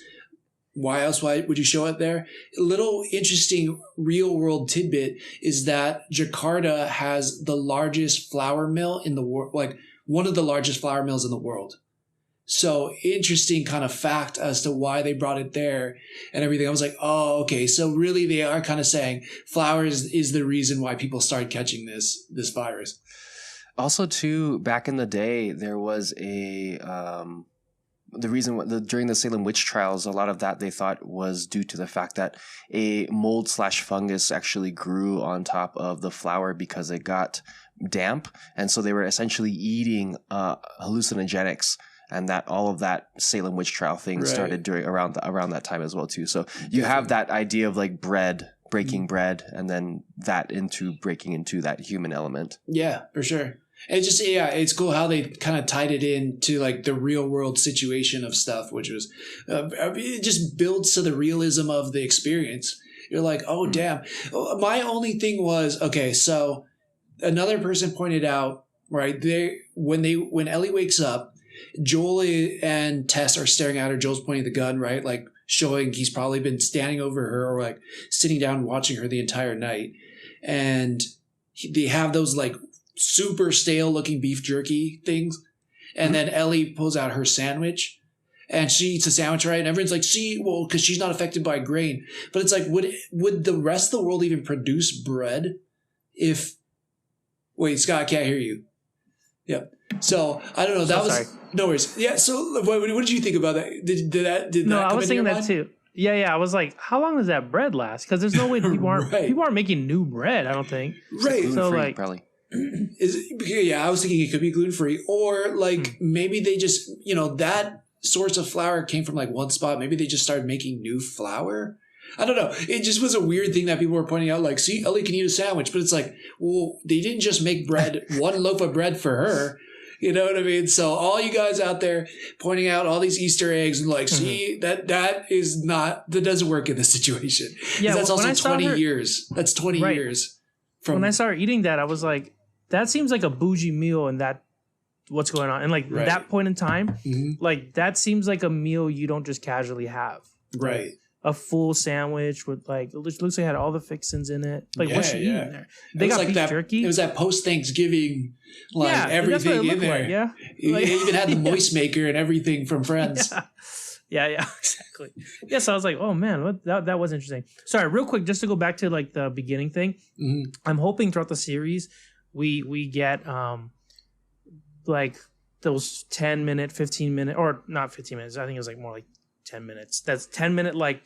why would you show it there? A little interesting real world tidbit is that Jakarta has the largest flour mill in the world, like one of the largest flour mills in the world. So interesting kind of fact as to why they brought it there and everything. I was like, oh, okay. So really they are kind of saying flour is the reason why people started catching this virus. Also, too, back in the day, there was a the reason during the Salem witch trials, a lot of that they thought was due to the fact that a mold/fungus actually grew on top of the flower because it got damp, and so they were essentially eating hallucinogenics, and that all of that Salem witch trial thing started around that time as well too. So you have that idea of like breaking bread, and then that into breaking into that human element. Yeah, for sure. It's just, it's cool how they kind of tied it into like the real world situation of stuff, which was, it just builds to the realism of the experience. You're like, oh, damn. My only thing was, okay, so another person pointed out, right, when Ellie wakes up, Joel and Tess are staring at her. Joel's pointing the gun, right? Like showing he's probably been standing over her or like sitting down watching her the entire night. And they have those like super stale looking beef jerky things. And then Ellie pulls out her sandwich and she eats a sandwich, right? And everyone's like, see, well, because she's not affected by grain. But it's like, would the rest of the world even produce bread if... Wait, Scott, I can't hear you. Yep. So, I don't know. That was... Sorry. No worries. Yeah, so what did you think about that? Did that No, I was thinking that too. Yeah. I was like, how long does that bread last? Because there's no way people aren't making new bread, I don't think. Right. So like... probably. I was thinking it could be gluten-free, or like maybe they just, that source of flour came from like one spot. Maybe they just started making new flour. I don't know. It just was a weird thing that people were pointing out, like, see, Ellie can eat a sandwich, but it's like, well, they didn't just make bread, one loaf of bread for her. You know what I mean? So all you guys out there pointing out all these Easter eggs and like, see, that doesn't work in this situation. Yeah, that's also 20 years. That's 20 years. When I started eating that, I was like, that seems like a bougie meal, and that what's going on. And like that point in time, like that seems like a meal you don't just casually have. Right. Like, a full sandwich with like, it looks like it had all the fixins in it. Like what's she eating there? They got like beef jerky. It was that post-Thanksgiving, like everything in there. Like, yeah. It even had the moist maker and everything from Friends. Yeah, exactly. Yeah, so I was like, oh man, that was interesting. Sorry, real quick, just to go back to like the beginning thing. I'm hoping throughout the series we get like those 10-minute, 15-minute, or not 15 minutes. I think it was like more like 10 minutes. That's 10-minute, like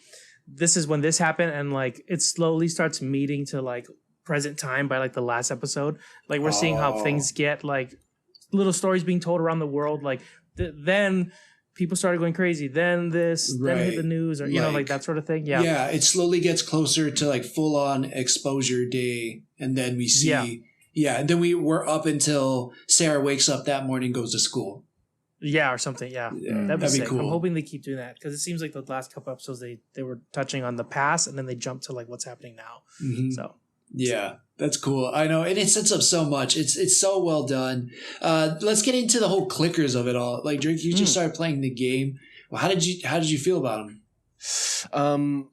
this is when this happened, and like it slowly starts meeting to like present time by like the last episode. Like we're seeing how things get, like little stories being told around the world. Like then people started going crazy. Then this, then hit the news, or you know, like that sort of thing. Yeah. Yeah. It slowly gets closer to like full on exposure day. And then we see, and then we're up until Sarah wakes up that morning, goes to school. Yeah, or something. Yeah. That'd be cool. I'm hoping they keep doing that, because it seems like the last couple episodes they were touching on the past, and then they jumped to like what's happening now. So yeah, that's cool. I know, and it sets up so much. It's so well done. Let's get into the whole clickers of it all. Like Drake, you just started playing the game. Well, how did you feel about them?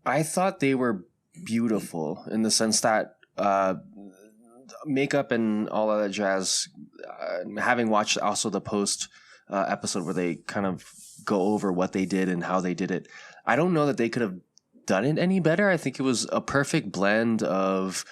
I thought they were beautiful in the sense that makeup and all of that jazz. Having watched also the post episode where they kind of go over what they did and how they did it, I don't know that they could have done it any better. I think it was a perfect blend of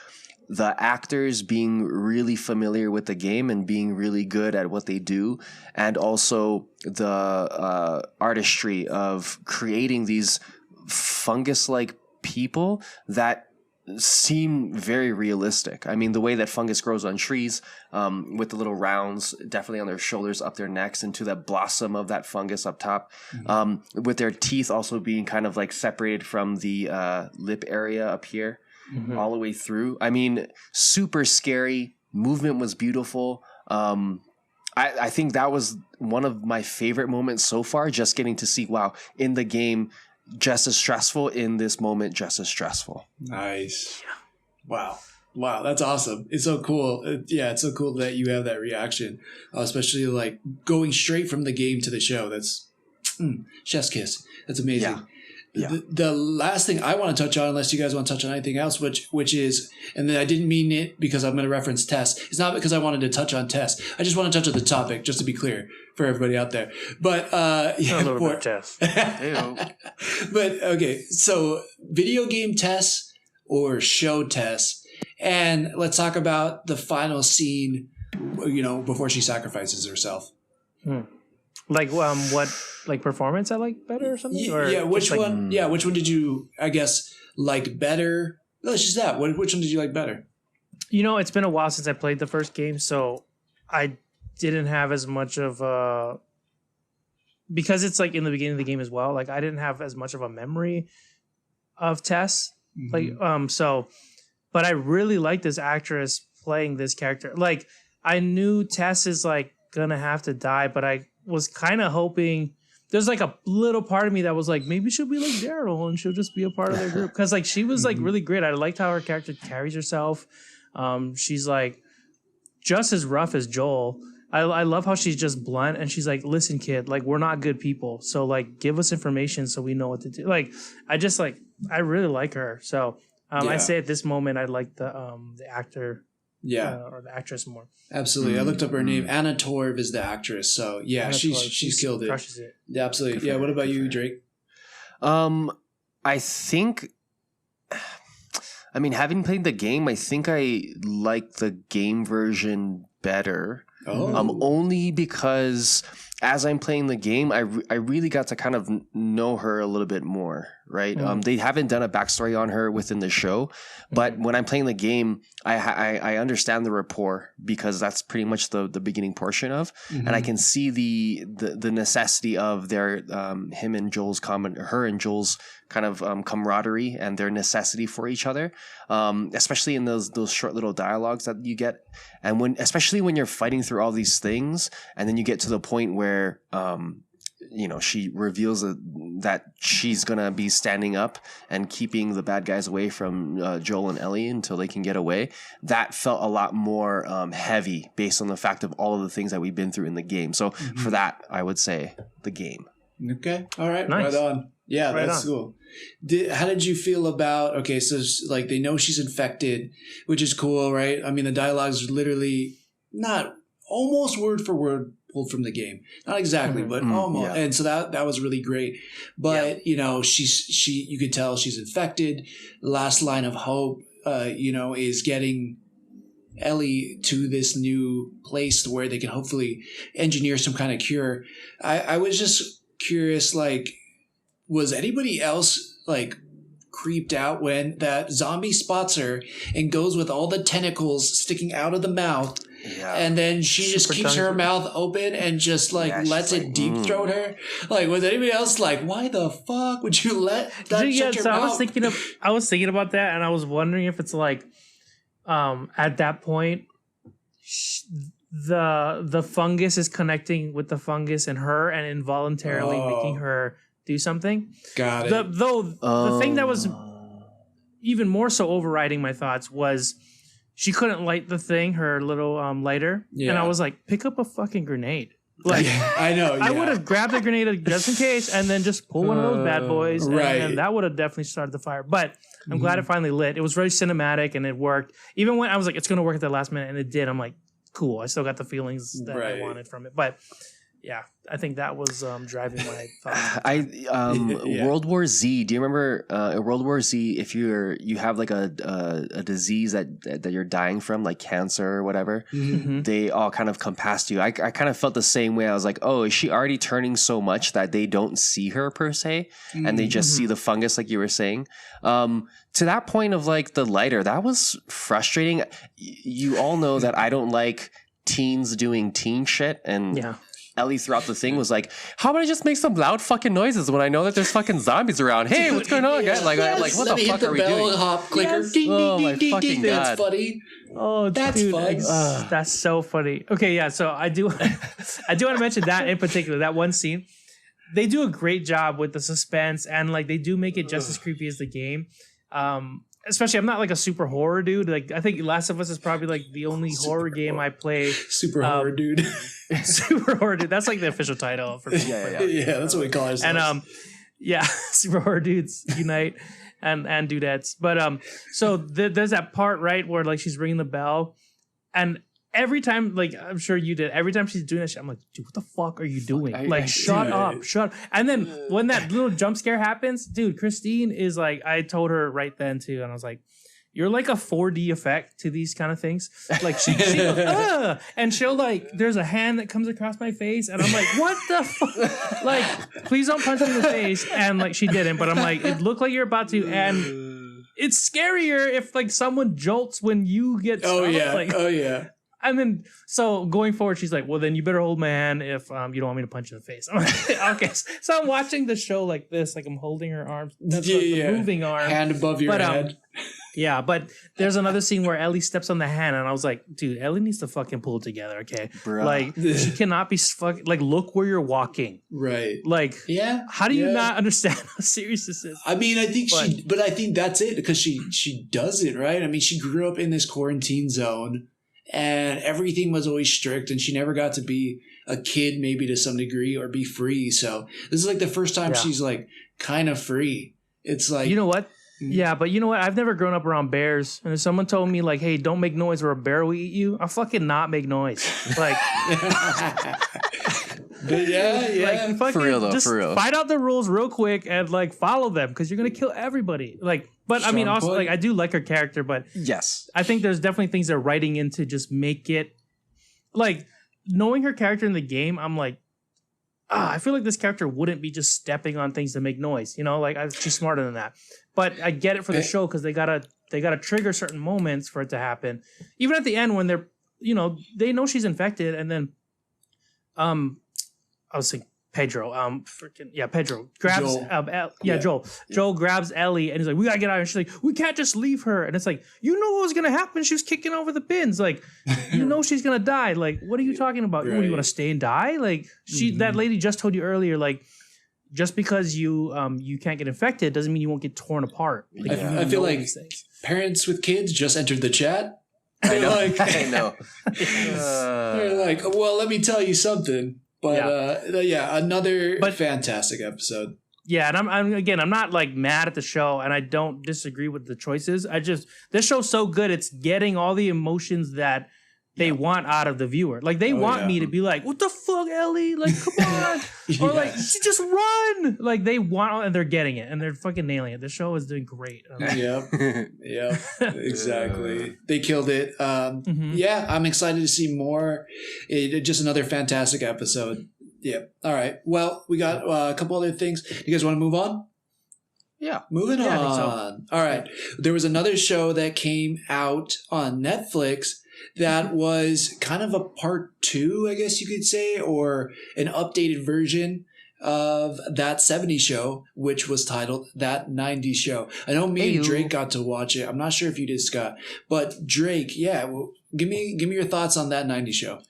the actors being really familiar with the game and being really good at what they do, and also the artistry of creating these fungus-like people that seem very realistic. I mean, the way that fungus grows on trees, with the little rounds definitely on their shoulders, up their necks, into that blossom of that fungus up top, with their teeth also being kind of like separated from the lip area up here, all the way through. I mean, super scary. Movement was beautiful. I think that was one of my favorite moments so far, just getting to see, wow, in the game, just as stressful, in this moment, just as stressful. Nice. Wow, that's awesome. It's so cool. It's so cool that you have that reaction, especially like going straight from the game to the show. That's chef's kiss. That's amazing. Yeah. The last thing I want to touch on, unless you guys want to touch on anything else, which is, and then I didn't mean it because I'm going to reference Tess. It's not because I wanted to touch on Tess. I just want to touch on the topic, just to be clear for everybody out there. But a little bit of Tess. But okay, so video game Tess or show Tess, and let's talk about the final scene before she sacrifices herself. Like what like performance I like better or something? Or yeah, which one? Yeah, which one did you I guess like better? No, it's just that. Which one did you like better? It's been a while since I played the first game, so I didn't have as much of because it's like in the beginning of the game as well. Like I didn't have as much of a memory of Tess. But I really like this actress playing this character. Like I knew Tess is like gonna have to die, but I was kind of hoping there's like a little part of me that was like, maybe she'll be like Daryl and she'll just be a part of their group. Cause like she was like really great. I liked how her character carries herself. She's like just as rough as Joel. I love how she's just blunt and she's like, listen, kid, like we're not good people. So like give us information so we know what to do. Like I really like her. So I'd say at this moment I like the actor or the actress more. Absolutely. I looked up her name. Anna Torv is the actress. So yeah, she's killed it. Crushes it. Yeah, absolutely. Yeah. What about you, Drake? I think, I mean, having played the game, I think I like the game version better. Only because as I'm playing the game, I really got to kind of know her a little bit more, right? They haven't done a backstory on her within the show, but when I'm playing the game, I understand the rapport because that's pretty much the beginning portion of, and I can see the necessity of their her and Joel's kind of camaraderie and their necessity for each other, especially in those short little dialogues that you get, and especially when you're fighting through all these things, and then you get to the point where she reveals that she's gonna be standing up and keeping the bad guys away from Joel and Ellie until they can get away. That felt a lot more heavy based on the fact of all of the things that we've been through in the game. So for that, I would say the game. Okay. All right. Nice. Right on. Yeah, right that's cool. How did you feel about, so like they know she's infected, which is cool, right? I mean, the dialogue's literally not almost word for word pulled from the game. Not exactly, but almost. Yeah. And so that was really great. But, she you could tell she's infected. Last line of hope, is getting Ellie to this new place where they can hopefully engineer some kind of cure. I was just curious, like, was anybody else like creeped out when that zombie spots her and goes with all the tentacles sticking out of the mouth? Yeah. And then she just keeps her mouth open and just lets it deep throat her. Like, was anybody else like, why the fuck would you let that shut your mouth? I was thinking about that, and I was wondering if it's like, at that point, the fungus is connecting with the fungus and her, and involuntarily making her do something. Got it. The thing that was even more so overriding my thoughts was she couldn't light the thing, her little lighter. Yeah. And I was like, pick up a fucking grenade. Like, I know. Yeah. I would have grabbed a grenade just in case and then just pull one of those bad boys. Right. And that would have definitely started the fire. But I'm glad it finally lit. It was very cinematic and it worked. Even when I was like, it's going to work at the last minute, and it did. I'm like, cool. I still got the feelings that I wanted from it. But yeah, I think that was driving my thoughts. World War Z. Do you remember World War Z? If you have like a disease that you're dying from, like cancer or whatever, they all kind of come past you. I kind of felt the same way. I was like, oh, is she already turning so much that they don't see her per se, and they just see the fungus, like you were saying. To that point of like the lighter, that was frustrating. You all know that I don't like teens doing teen shit, and Ellie throughout the thing was like, how about I just make some loud fucking noises when I know that there's fucking zombies around? Hey, what's going on, guys? Like what the fuck are we doing? Hop clicker. Yes. Oh my fucking god. That's funny. Oh, that's dude, fun. That's so funny. Okay, yeah, so I do want to mention that in particular, that one scene. They do a great job with the suspense, and like they do make it just as creepy as the game. Especially, I'm not like a super horror dude. Like, I think Last of Us is probably like the only horror game I play. Super horror dude. Super horror dude. That's like the official title for me. Yeah, that's what we call ourselves. And super horror dudes unite and dudettes. But so there's that part right where like she's ringing the bell, and every time, like I'm sure you did, every time she's doing that shit, I'm like, dude, what the fuck are you doing? Shut up. And then when that little jump scare happens, dude, Christine is like, I told her right then too, and I was like, you're like a 4D effect to these kind of things. Like she and she'll like, there's a hand that comes across my face, and I'm like, what the fuck? Like, please don't punch me in the face. And like, she didn't, but I'm like, it looked like you're about to, and it's scarier if like someone jolts when you get Oh stuck. yeah. Like, Oh yeah. and then, so going forward, she's like, well, then you better hold my hand if you don't want me to punch you in the face. I'm like, okay. So I'm watching the show like this, like I'm holding her arm, the moving arm. Hand above your head. Yeah, but there's another scene where Ellie steps on the hand, and I was like, dude, Ellie needs to fucking pull it together, okay? Bruh. Like, she cannot be fucking, like, look where you're walking. Right. Like, yeah. How do you not understand how serious this is? I mean, I think but I think that's it, because she does it, right? I mean, she grew up in this quarantine zone, and everything was always strict, and she never got to be a kid, maybe to some degree, or be free. So this is like the first time she's like kind of free. It's like, you know what? Yeah, but you know what? I've never grown up around bears. And if someone told me, like, hey, don't make noise or a bear will eat you, I'll fucking not make noise. Like, yeah. Like, for real, though. Just for real. find out the rules real quick and, like, follow them, because you're going to kill everybody. Like, but I mean, also, like, I do like her character, but yes, I think there's definitely things they're writing in to just make it, like, knowing her character in the game, I'm like, I feel like this character wouldn't be just stepping on things to make noise, you know, like she's smarter than that. But I get it for the show, because they gotta trigger certain moments for it to happen. Even at the end when they're, you know, they know she's infected, and then I was thinking Pedro, Pedro grabs Joel. Joel grabs Ellie, and he's like, we gotta get out of here. She's like, we can't just leave her. And it's like, you know what was gonna happen? She was kicking over the bins. Like, you know she's gonna die. Like, what are you talking about? Right. What, do you want to stay and die? Like, that lady just told you earlier, like, just because you can't get infected doesn't mean you won't get torn apart. Like, I feel like parents with kids just entered the chat. I know. I know. They're like, well, let me tell you something. But another fantastic episode. Yeah, and I'm not like mad at the show, and I don't disagree with the choices. This show's so good, it's getting all the emotions that they want out of the viewer. Like, they want me to be like, what the fuck, Ellie? Like, come on. Or like, just run. Like, they want, and they're getting it, and they're fucking nailing it. The show is doing great. Yeah, exactly. They killed it. Yeah, I'm excited to see more. Just another fantastic episode. Yeah. All right. Well, we got a couple other things. You guys want to move on? Yeah. Moving on. I think so. All right. There was another show that came out on Netflix that was kind of a part 2, I guess you could say, or an updated version of That 70s Show, which was titled That 90s Show. I know me and Drake got to watch it. I'm not sure if you did, Scott. But Drake, well, give me your thoughts on That 90s Show.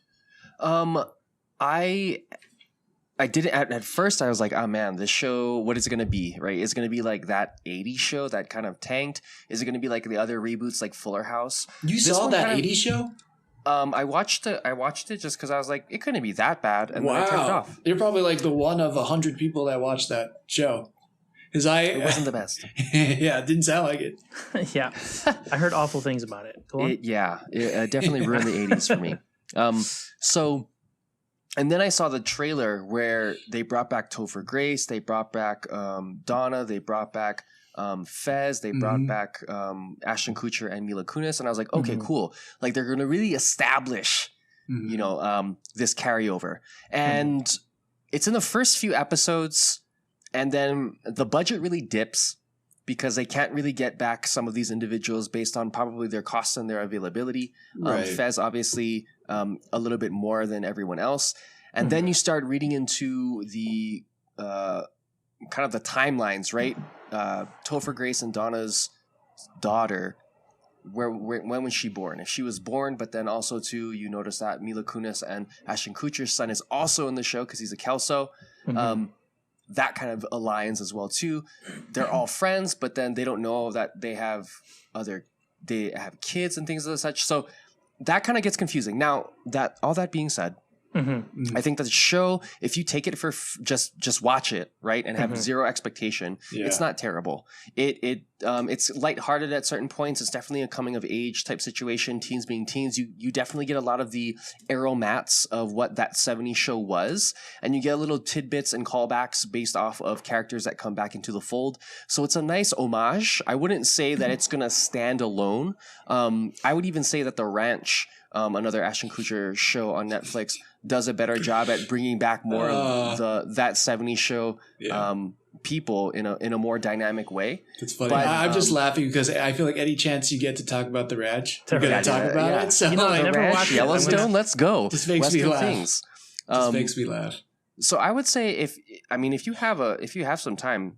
I didn't at first. I was like, oh man, this show, what is it going to be, right? Is it going to be like that 80s show that kind of tanked? Is it going to be like the other reboots like Fuller House? You saw that 80s show? I watched it just because I was like, it couldn't be that bad, and then I turned it off. You're probably like the one of 100 people that watched that show. Because it wasn't the best. Yeah, it didn't sound like it. Yeah, I heard awful things about it. Go on. It definitely ruined the 80s for me. And then I saw the trailer where they brought back Topher Grace, they brought back Donna, they brought back Fez, they brought back Ashton Kutcher and Mila Kunis, and I was like, okay, cool. Like, they're going to really establish, this carryover. And it's in the first few episodes, and then the budget really dips because they can't really get back some of these individuals based on probably their costs and their availability. Right. Fez, obviously, a little bit more than everyone else. And then you start reading into the kind of the timelines, right? Topher Grace and Donna's daughter, when was she born? If she was born, but then also too, you notice that Mila Kunis and Ashton Kutcher's son is also in the show because he's a Kelso. That kind of aligns as well too. They're all friends, but then they don't know that they have kids and things of such. So that kind of gets confusing. Now, all that being said, I think that the show, if you take it for just watch it, right, and have zero expectation, it's not terrible. It's lighthearted at certain points. It's definitely a coming of age type situation. Teens being teens, you definitely get a lot of the aromats of what that 70s show was, and you get little tidbits and callbacks based off of characters that come back into the fold. So it's a nice homage. I wouldn't say that it's gonna stand alone. I would even say that The Ranch, another Ashton Kutcher show on Netflix, does a better job at bringing back more of that 70s show people in a more dynamic way. It's funny. But, I'm just laughing because I feel like any chance you get to talk about The Ranch, you're going to talk about it. So The Ranch, Yellowstone, let's go. Just makes me laugh. Things. Just makes me laugh. So I would say if you have some time,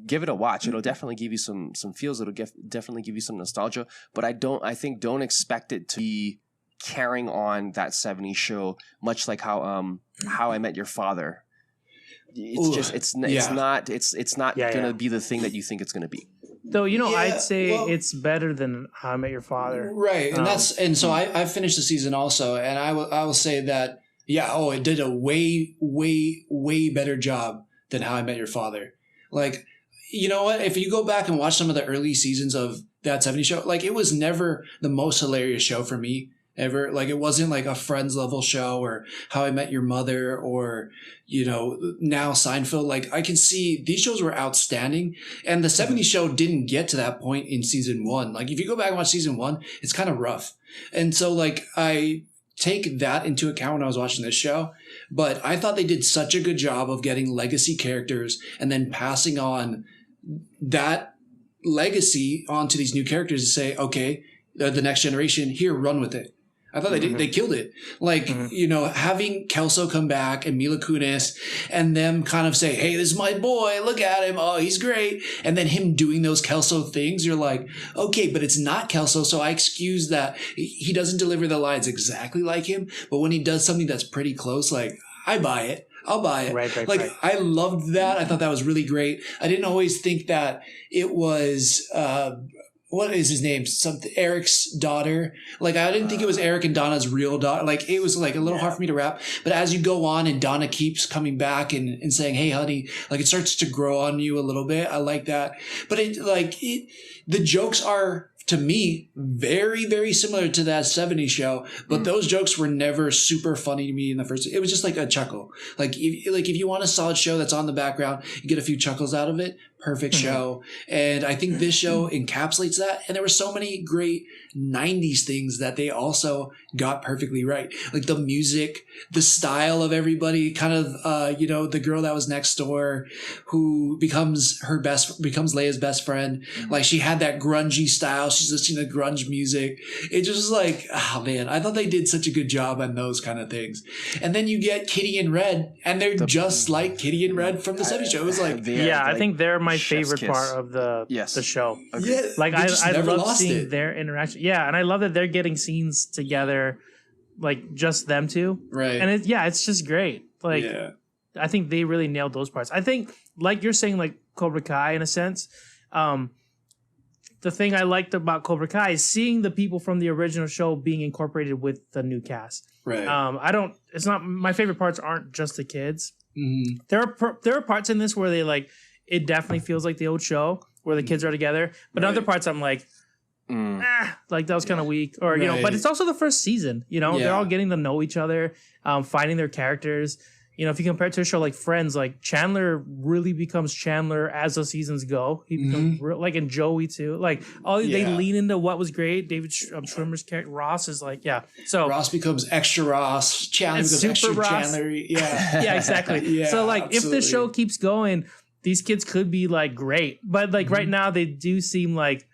give it a watch. It'll definitely give you some feels. It'll definitely give you some nostalgia. But don't expect it to be carrying on that 70s show, much like how I Met Your Father. It's not gonna be the thing that you think it's gonna be. Though I'd say it's better than How I Met Your Father, right? And so I finished the season also, and I will say that it did a way better job than How I Met Your Father. Like, you know what? If you go back and watch some of the early seasons of that 70s show, like, it was never the most hilarious show for me ever. Like, it wasn't like a Friends level show or How I Met Your Mother or, now Seinfeld. Like, I can see these shows were outstanding, and the 70s show didn't get to that point in season 1. Like, if you go back and watch season 1, it's kind of rough. And so, like, I take that into account when I was watching this show, but I thought they did such a good job of getting legacy characters and then passing on that legacy onto these new characters to say, okay, the next generation, here, run with it. I thought they killed it. Like, having Kelso come back and Mila Kunis and them kind of say, hey, this is my boy. Look at him. Oh, he's great. And then him doing those Kelso things. You're like, okay, but it's not Kelso. So I excuse that. He doesn't deliver the lines exactly like him. But when he does something that's pretty close, like, I buy it. I'll buy it. Right. I loved that. I thought that was really great. I didn't always think that it was, what is his name? Eric's daughter. Like, I didn't think it was Eric and Donna's real daughter. Like, it was like a little hard for me to wrap. But as you go on and Donna keeps coming back and saying, hey, honey, like, it starts to grow on you a little bit. I like that. But the jokes are, to me, very, very similar to that 70s show, but those jokes were never super funny to me in the first. It was just like a chuckle. Like, if you want a solid show that's on the background, you get a few chuckles out of it. Perfect show. And I think this show encapsulates that. And there were so many great 90s things that they also got perfectly right. Like the music, the style of everybody, kind of, the girl that was next door who becomes Leia's best friend. Like, she had that grungy style. She's listening to grunge music. It just was like, oh man, I thought they did such a good job on those kind of things. And then you get Kitty and Red, and they're just like Kitty and Red from the 70s show. It was like, I think they're my favorite part of the show. Yeah, like I love seeing their interaction. Yeah, and I love that they're getting scenes together, like just them two. Right. And it's just great. Like, I think they really nailed those parts. I think, like you're saying, like Cobra Kai in a sense. The thing I liked about Cobra Kai is seeing the people from the original show being incorporated with the new cast. Right. It's not my favorite parts aren't just the kids. Mm-hmm. There are parts in this where they like. It definitely feels like the old show where the kids are together. But other parts I'm like, like that was kind of weak. Or, but it's also the first season. They're all getting to know each other, finding their characters. If you compare it to a show like Friends, like Chandler really becomes Chandler as the seasons go. He becomes and Joey too. Like they lean into what was great. David Schwimmer's character, Ross is like, So Ross becomes extra Ross. Chandler becomes extra Ross. Chandler. Yeah. Yeah, exactly. So like absolutely. If the show keeps going, these kids could be like great, but like right now they do seem like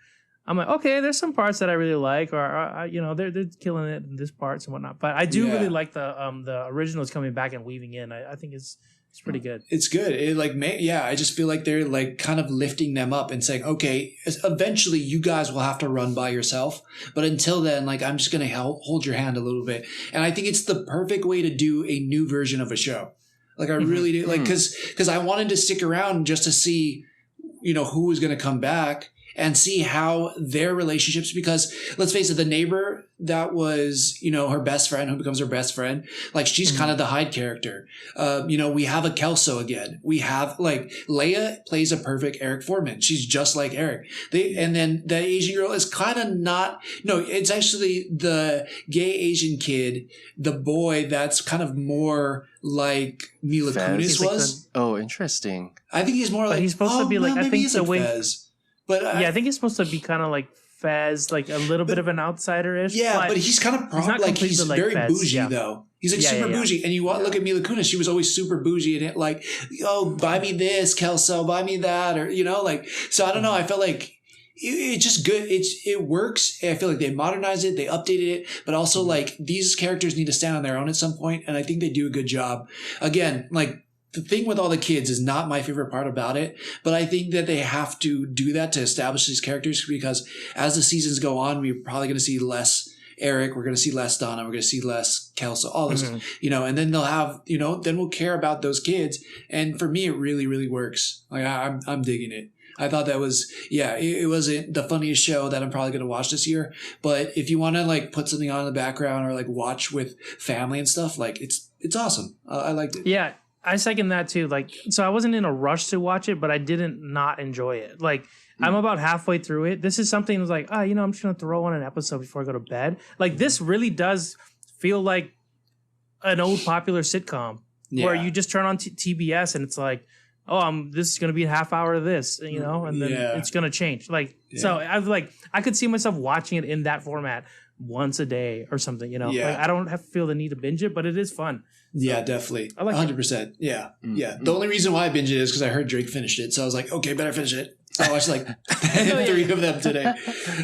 I'm like, okay, there's some parts that I really like, or they're killing it in this parts and whatnot. But I do really like the originals coming back and weaving in. I think it's pretty good. It's good. I just feel like they're like kind of lifting them up and saying, okay, eventually you guys will have to run by yourself, but until then, like I'm just gonna hold your hand a little bit. And I think it's the perfect way to do a new version of a show. Like I really do, like because I wanted to stick around just to see, who was going to come back. and see how their relationships, because let's face it, the neighbor that was, her best friend who becomes her best friend, like she's kind of the Hyde character. We have a Kelso again. We have like Leia plays a perfect Eric Foreman. She's just like Eric. And then the Asian girl is kind of it's actually the gay Asian kid, the boy that's kind of more like Mila Kunis was. Oh, interesting. I think he's more like, he's supposed to be like, I think the way, Fez. But I think he's supposed to be kind of like Fez, like a little bit of an outsider-ish. Yeah, but he's kind of he's very Fez, bougie though. He's like super bougie. And you look at Mila Kunis, she was always super bougie and it like, buy me this, Kelso, buy me that, or so I don't know. I felt like it's just good. It works. I feel like they modernized it, they updated it, but also like these characters need to stand on their own at some point, and I think they do a good job. Again, like the thing with all the kids is not my favorite part about it, but I think that they have to do that to establish these characters, because as the seasons go on, we're probably going to see less Eric, we're going to see less Donna, we're going to see less Kelso, all this, and then they'll have, then we'll care about those kids. And for me, it really, really works. Like I'm digging it. I thought that was, it wasn't the funniest show that I'm probably going to watch this year. But if you want to like put something on in the background or like watch with family and stuff, like it's awesome. I liked it. Yeah, I second that too. Like, so I wasn't in a rush to watch it, but I didn't not enjoy it. Like, I'm about halfway through it. This is something that's like, I'm just going to throw on an episode before I go to bed. Like, this really does feel like an old popular sitcom where you just turn on TBS and it's like, this is going to be a half hour of this, and then it's going to change. Like, so I could see myself watching it in that format once a day or something, Like, I don't feel the need to binge it, but it is fun. Yeah, definitely. I like 100%. Yeah. Mm-hmm. Yeah. The only reason why I binged it is because I heard Drake finished it. So I was like, okay, better finish it. So I watched like 3 of them today.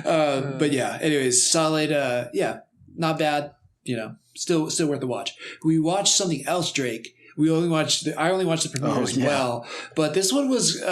But yeah, anyways, solid. Not bad. Still worth the watch. We watched something else, Drake. I only watched the premiere as well, but this one was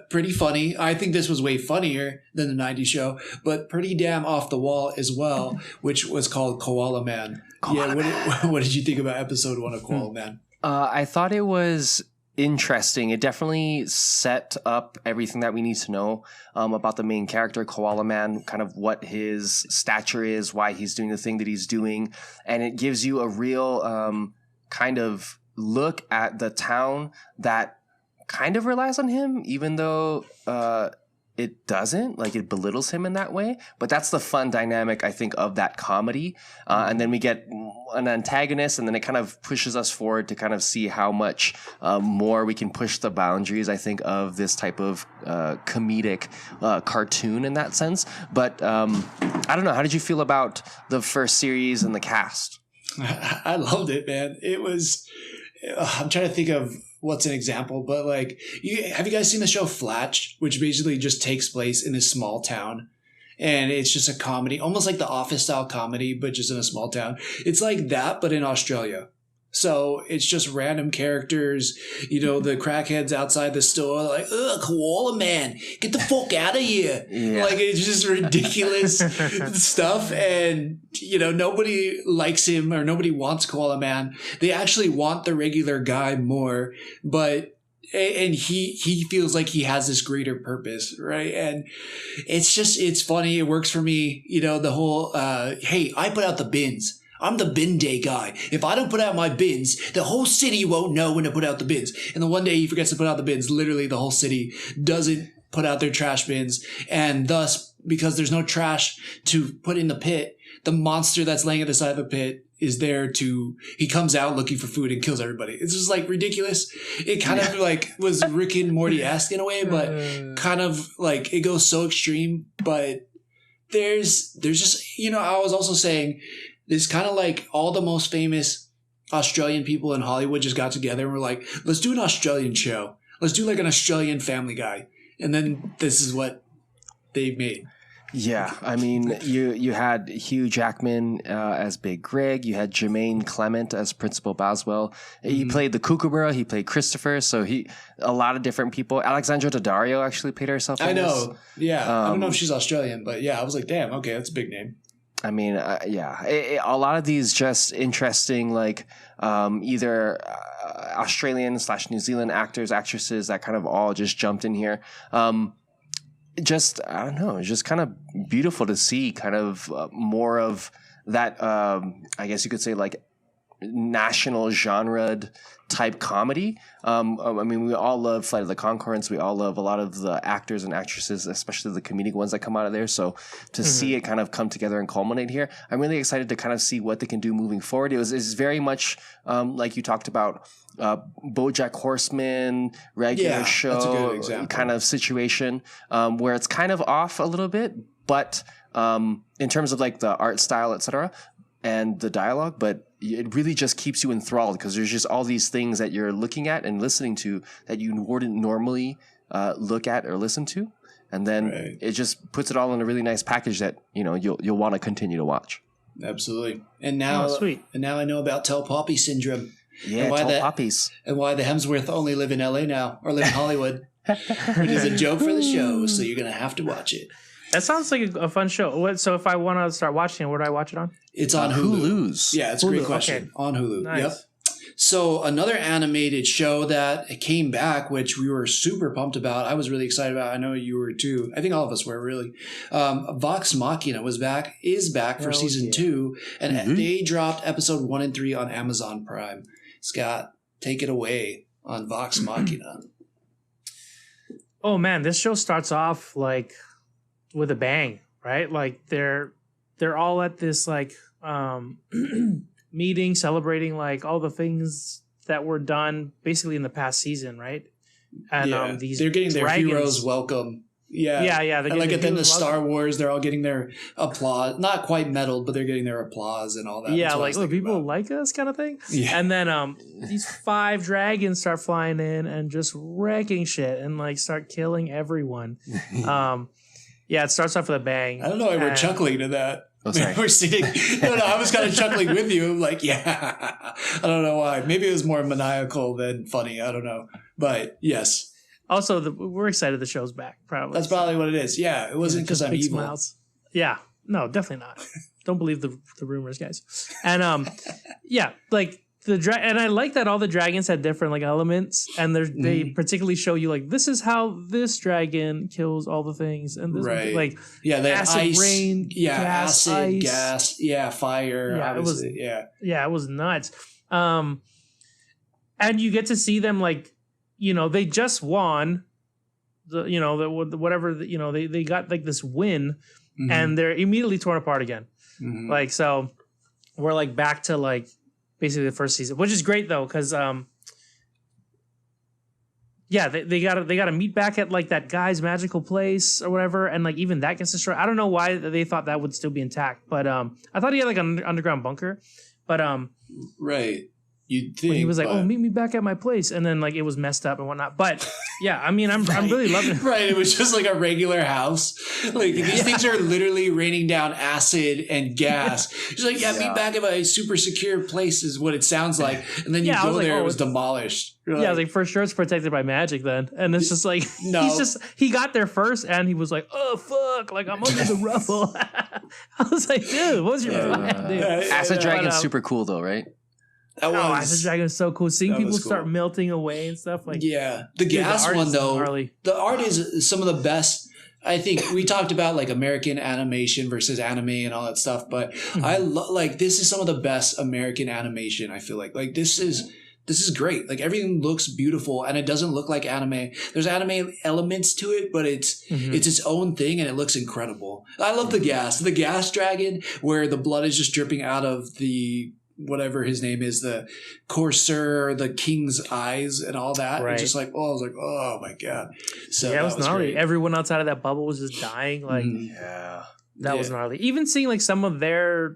pretty funny. I think this was way funnier than the 90s show, but pretty damn off the wall as well, which was called Koala Man. What did you think about episode 1 of Koala Man? I thought it was interesting. It definitely set up everything that we need to know about the main character, Koala Man, kind of what his stature is, why he's doing the thing that he's doing, and it gives you a real kind of look at the town that kind of relies on him, even though it doesn't. Like, it belittles him in that way. But that's the fun dynamic, I think, of that comedy. And then we get an antagonist, and then it kind of pushes us forward to kind of see how much more we can push the boundaries, I think, of this type of comedic cartoon in that sense. But I don't know. How did you feel about the first series and the cast? I loved it, man. It was... I'm trying to think of what's an example, but like, have you guys seen the show Flatch, which basically just takes place in a small town, and it's just a comedy, almost like the Office style comedy, but just in a small town. It's like that, but in Australia. So it's just random characters, the crackheads outside the store, like, ugh, Koala Man, get the fuck out of here. Yeah. Like, it's just ridiculous stuff. And, nobody likes him or nobody wants Koala Man. They actually want the regular guy more, and he feels like he has this greater purpose, right? And it's funny. It works for me. The whole, hey, I put out the bins. I'm the bin day guy. If I don't put out my bins, the whole city won't know when to put out the bins. And the one day he forgets to put out the bins, literally the whole city doesn't put out their trash bins. And thus, because there's no trash to put in the pit, the monster that's laying at the side of the pit is there he comes out looking for food and kills everybody. It's just like ridiculous. It kind of like was Rick and Morty-esque in a way, but kind of like it goes so extreme. But there's just, I was also saying, it's kind of like all the most famous Australian people in Hollywood just got together and were like, let's do an Australian show. Let's do like an Australian Family Guy. And then this is what they made. Yeah, I mean, you had Hugh Jackman as Big Greg. You had Jermaine Clement as Principal Boswell. He played the Kookaburra. He played Christopher. So a lot of different people. Alexandra Daddario actually played herself in I know. This. Yeah. I don't know if she's Australian, but yeah, I was like, damn, okay, that's a big name. I mean, a lot of these just interesting, like either Australian / New Zealand actors, actresses that kind of all just jumped in here. just, I don't know, it's just kind of beautiful to see kind of more of that, I guess you could say like national genre type comedy. I mean, we all love Flight of the Conchords. We all love a lot of the actors and actresses, especially the comedic ones that come out of there. So to see it kind of come together and culminate here, I'm really excited to kind of see what they can do moving forward. It's very much like you talked about, BoJack Horseman, regular show kind of situation, where it's kind of off a little bit, but in terms of like the art style, etc., and the dialogue, but it really just keeps you enthralled because there's just all these things that you're looking at and listening to that you wouldn't normally look at or listen to, and then it just puts it all in a really nice package that you'll want to continue to watch. Absolutely. And now, I know about Tell Poppy syndrome. Yeah, Tell Poppies, and why the Hemsworth only live in LA now or live in Hollywood, which is a joke for the show. So you're gonna have to watch it. That sounds like a fun show. So if I want to start watching it, where do I watch it on? It's on Hulu. Hulu's. Yeah, it's a great question. Okay. On Hulu. Nice. Yep. So another animated show that came back, which we were super pumped about. I was really excited about. I know you were too. I think all of us were really. Vox Machina is back for season 2. And they dropped episode 1 and 3 on Amazon Prime. Scott, take it away on Vox Machina. Oh man, this show starts off like with a bang, right? Like they're all at this like meeting celebrating like all the things that were done basically in the past season, right? And they're getting their heroes welcome. Yeah. And like at the end of Star Wars, they're all getting their applause. Not quite medaled, but they're getting their applause and all that. Yeah, like people like us kind of thing. Yeah. And then these 5 dragons start flying in and just wrecking shit and like start killing everyone. Yeah, it starts off with a bang. I don't know why we're chuckling to that. Oh, sorry. We're sitting. No, I was kind of chuckling with you. I'm like, yeah. I don't know why. Maybe it was more maniacal than funny. I don't know. But yes. Also, we're excited the show's back. Probably that's probably what it is. Yeah, it wasn't because I'm evil. Smiles. Yeah, no, definitely not. Don't believe the rumors, guys. And yeah, like and I like that all the dragons had different like elements, and they particularly show you like this is how this dragon kills all the things, and this like they acid, ice, rain, gas, ice, fire. Yeah, it was it was nuts. And you get to see them like. They just won whatever, they got like this win and they're immediately torn apart again. Like, so we're like back to like basically the first season, which is great though. Cause, they gotta meet back at like that guy's magical place or whatever. And like, even that gets destroyed. I don't know why they thought that would still be intact, but, I thought he had like an underground bunker, but, right. You'd think, he was like, "Oh, meet me back at my place," and then like it was messed up and whatnot. But yeah, I mean, I'm really loving it. Right, it was just like a regular house. Like these things are literally raining down acid and gas. She's like, meet back at my super secure place is what it sounds like. And then you go there, it was demolished. I was like, for sure it's protected by magic then. And it's just like he got there first and he was like, oh fuck, like I'm under the rubble. I was like, dude, what was your plan, dude? Acid Dragon's super cool though, right? Acid Dragon is so cool. Seeing people start melting away and stuff like the gas one though. The art is some of the best. I think we talked about like American animation versus anime and all that stuff, but I like this is some of the best American animation. I feel like this is great. Like everything looks beautiful and it doesn't look like anime. There's anime elements to it, but it's its own thing and it looks incredible. I love the gas dragon where the blood is just dripping out of the whatever his name is, the Corsair, the king's eyes and all that. Right. Just like, I was like, oh my God. So it was gnarly. Great. Everyone outside of that bubble was just dying. Like, that was gnarly. Even seeing like some of the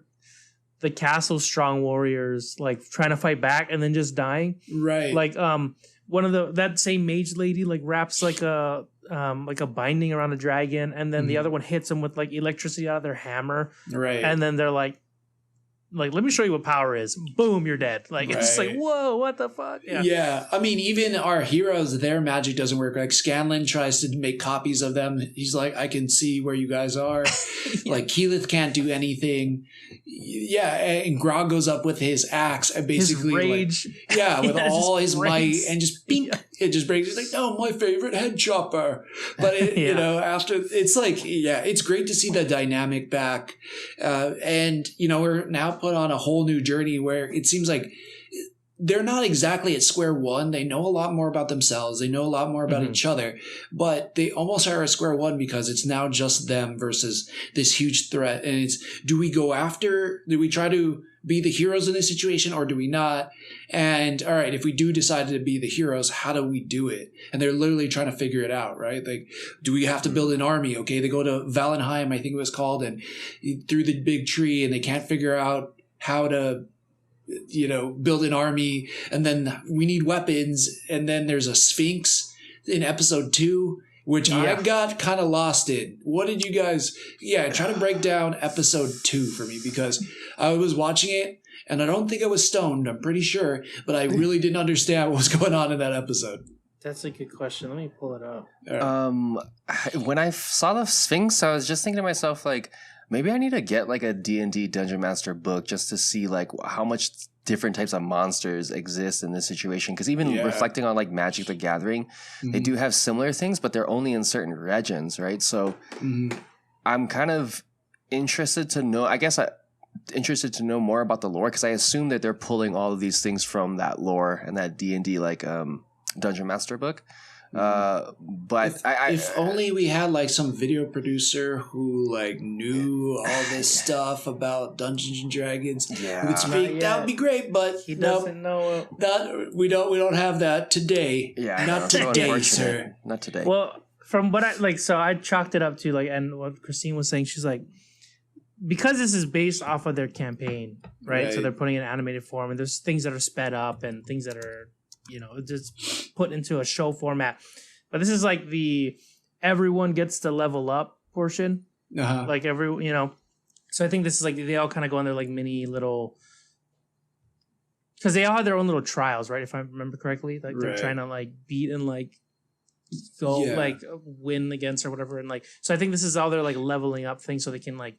castle strong warriors, like trying to fight back and then just dying. Right. Like, one of that same mage lady, like wraps like a binding around a dragon. And then the other one hits them with like electricity out of their hammer. Right. And then they're like, let me show you what power is. Boom, you're dead. Like, it's just like, whoa, what the fuck? Yeah. I mean, even our heroes, their magic doesn't work. Like, Scanlan tries to make copies of them. He's like, I can see where you guys are. Like, Keyleth can't do anything. Yeah, and Grog goes up with his axe and basically, his rage. with all his might and just bink. it just brings it's like, no, my favorite head chopper. But you know, after it's like, it's great to see the dynamic back, and you know, we're now put on a whole new journey where it seems like they're not exactly at square one. They know a lot more about themselves. They know a lot more about each other, but they almost are at square one because it's now just them versus this huge threat. And it's, do we try to be the heroes in this situation or do we not? And all right, if we do decide to be the heroes, how do we do it? And they're literally trying to figure it out, right? Like, do we have to build an army? Okay, they go to Valentine, I think it was called, and through the big tree, and they can't figure out how to, you know, build an army, and then we need weapons, and then there's a Sphinx in episode 2, which I got kind of lost in. What did you guys try to break down episode 2 for me, because I was watching it and I don't think I was stoned, I'm pretty sure, but I really didn't understand what was going on in that episode. That's a good question. Let me pull it up. Right. When I saw the Sphinx, I was just thinking to myself, like, maybe I need to get like a D&D Dungeon Master book just to see like how much different types of monsters exist in this situation. Because even reflecting on like Magic the Gathering, they do have similar things, but they're only in certain regions, right? So I'm kind of interested to know, interested to know more about the lore, because I assume that they're pulling all of these things from that lore and that D&D like Dungeon Master book. But if only we had like some video producer who like knew all this stuff about Dungeons and Dragons who could speak, that would be great. But he doesn't know. We don't have that today. Not today, sir. Not today. Well, from what I chalked it up to like, and what Christine was saying, she's like, because this is based off of their campaign, right? So they're putting it in animated form, and there's things that are sped up and things that are, you know, just put into a show format. But this is like the everyone gets to level up portion. Like you know. So I think this is like they all kind of go on their like mini little, because they all have their own little trials, right? If I remember correctly, like they're trying to like beat and like go like win against or whatever, and like, so I think this is all their like leveling up thing, so they can like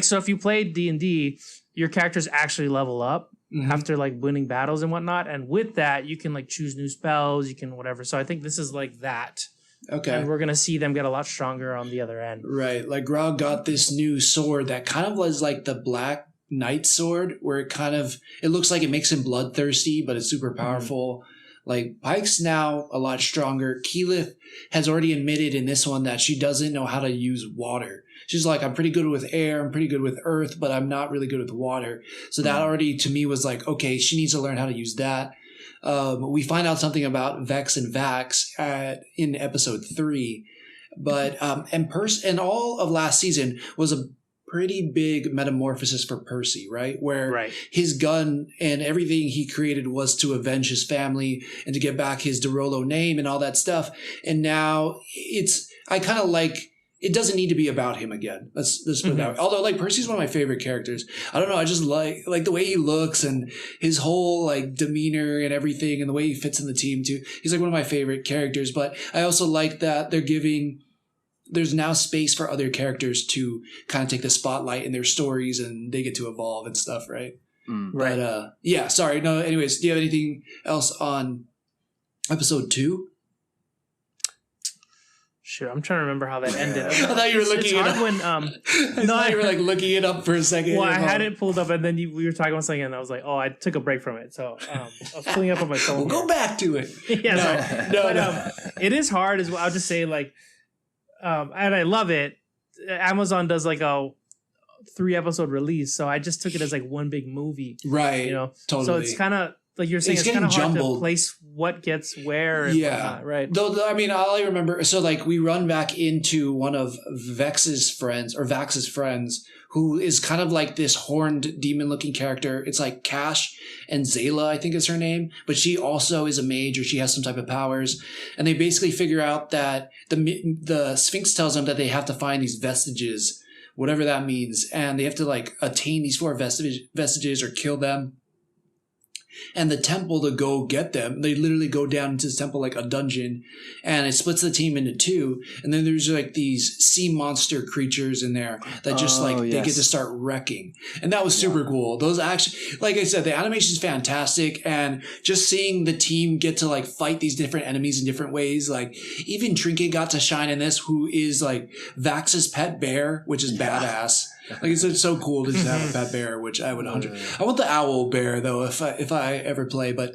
so if you play D&D, your characters actually level up after like winning battles and whatnot, and with that you can like choose new spells, you can whatever. So I think this is like that. Okay. And we're gonna see them get a lot stronger on the other end. Right. Like Grog got this new sword that kind of was like the Black Knight sword, where it looks like it makes him bloodthirsty, but it's super powerful. Like Pike's now a lot stronger. Keyleth has already admitted in this one that she doesn't know how to use water. She's like, I'm pretty good with air, I'm pretty good with earth, but I'm not really good with water. So that already to me was like, okay, she needs to learn how to use that. We find out something about Vex and Vax in episode 3. But and all of last season was a pretty big metamorphosis for Percy, right? Where his gun and everything he created was to avenge his family and to get back his Derolo name and all that stuff. And now I kind of like, it doesn't need to be about him again. Let's put it that way. Although like Percy's one of my favorite characters. I don't know. I just like the way he looks and his whole like demeanor and everything, and the way he fits in the team too. He's like one of my favorite characters. But I also like that there's now space for other characters to kind of take the spotlight in their stories, and they get to evolve and stuff, right? Right. But sorry. No, anyways, do you have anything else on episode 2? Sure, I'm trying to remember how that ended. I thought you were looking it up. You were like looking it up for a second. Well, I had it pulled up, and then we were talking about something, and I was like, oh, I took a break from it. So I was pulling up on my phone. We'll go back to it. No. It is hard as well. I'll just say like, and I love it. Amazon does like a 3-episode release, so I just took it as like one big movie. Right. You know? Totally. So it's kind of, like you're saying, it's kind of hard to place what gets where and whatnot, right? Though, I mean, all I remember, so like we run back into one of Vax's friends, who is kind of like this horned demon-looking character. It's like Cash and Zayla, I think is her name, but she also is a mage, or she has some type of powers. And they basically figure out that the Sphinx tells them that they have to find these vestiges, whatever that means, and they have to like attain these 4 vestiges or kill them. and the temple to go get them. They literally go down into the temple like a dungeon, and it splits the team into two. And then there's like these sea monster creatures in there that just they get to start wrecking. And that was super cool. Those actually, like I said, the animation is fantastic, and just seeing the team get to like fight these different enemies in different ways. Like even Trinket got to shine in this, who is like Vax's pet bear, which is badass. Like it's so cool to just have a pet bear, which I would 100. I want the owl bear though, if I ever play. But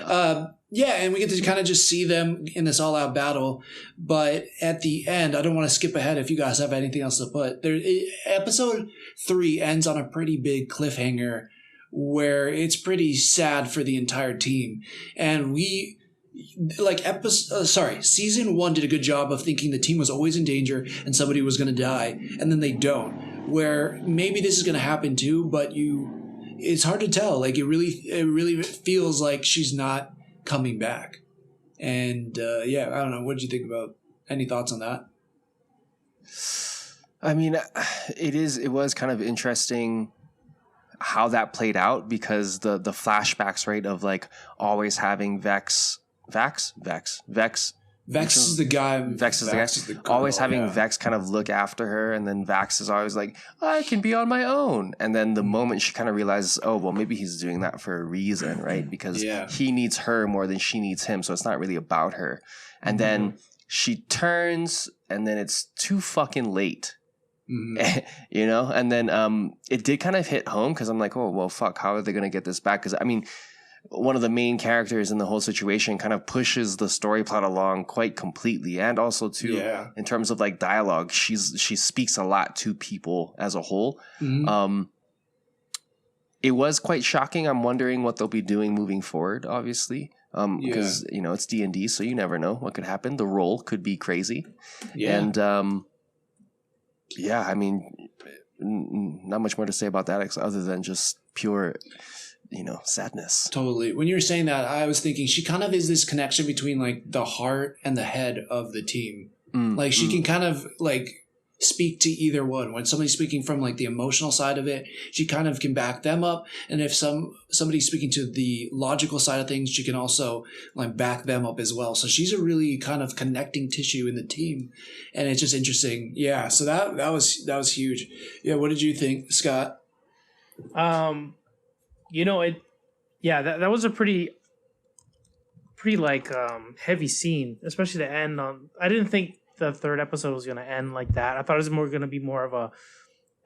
and we get to kind of just see them in this all out battle. But at the end, I don't want to skip ahead. If you guys have anything else to put there, episode 3 ends on a pretty big cliffhanger where it's pretty sad for the entire team, and we. Season 1 did a good job of thinking the team was always in danger and somebody was going to die, and then they don't. Where maybe this is going to happen too, but it's hard to tell. Like it really feels like she's not coming back. And I don't know. What did you think about? Any thoughts on that? I mean, it was kind of interesting how that played out, because the flashbacks, right, of like always having Vex is the guy. Vex is the guy. Always having Vex kind of look after her, and then Vex is always like, I can be on my own. And then the moment she kind of realizes, oh, well, maybe he's doing that for a reason, right? Because he needs her more than she needs him, so it's not really about her. And then she turns, and then it's too fucking late. You know? And then it did kind of hit home, because I'm like, oh, well, fuck, how are they going to get this back? Because, I mean, one of the main characters in the whole situation kind of pushes the story plot along quite completely, and also too in terms of like dialogue, she speaks a lot to people as a whole. It was quite shocking. I'm wondering what they'll be doing moving forward, obviously, because it's D&D, so you never know what could happen. The role could be crazy, and I mean, not much more to say about that other than just pure sadness. Totally. When you were saying that, I was thinking she kind of is this connection between like the heart and the head of the team. Like she can kind of like speak to either one. When somebody's speaking from like the emotional side of it, she kind of can back them up. And if somebody's speaking to the logical side of things, she can also like back them up as well. So she's a really kind of connecting tissue in the team. And it's just interesting. Yeah. So that was huge. Yeah. What did you think, Scott? That was a pretty like heavy scene, especially the end on. I didn't think the third episode was going to end like that. I thought it was going to be more of a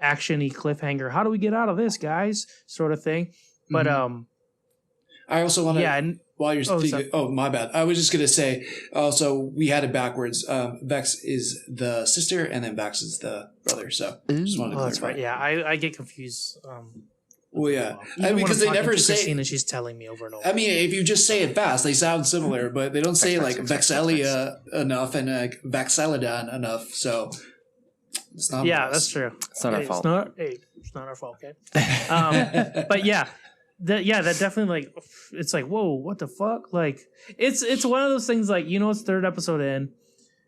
action-y cliffhanger. How do we get out of this, guys? Sort of thing. But I also want to while you're thinking, my bad. I was just going to say also we had it backwards. Vex is the sister and then Vax is the brother. So just wanted to clarify. That's right. Yeah, I get confused. Well, yeah, because they never say. Christina, she's telling me over and over. I mean, if you just say it fast, they sound similar, but they don't say like Vexelia enough and like Vaxeladon enough. So it's not. Yeah, that's true. It's not our fault. It's not our fault. Okay. But that definitely like it's like whoa, what the fuck? Like it's one of those things like it's third episode in,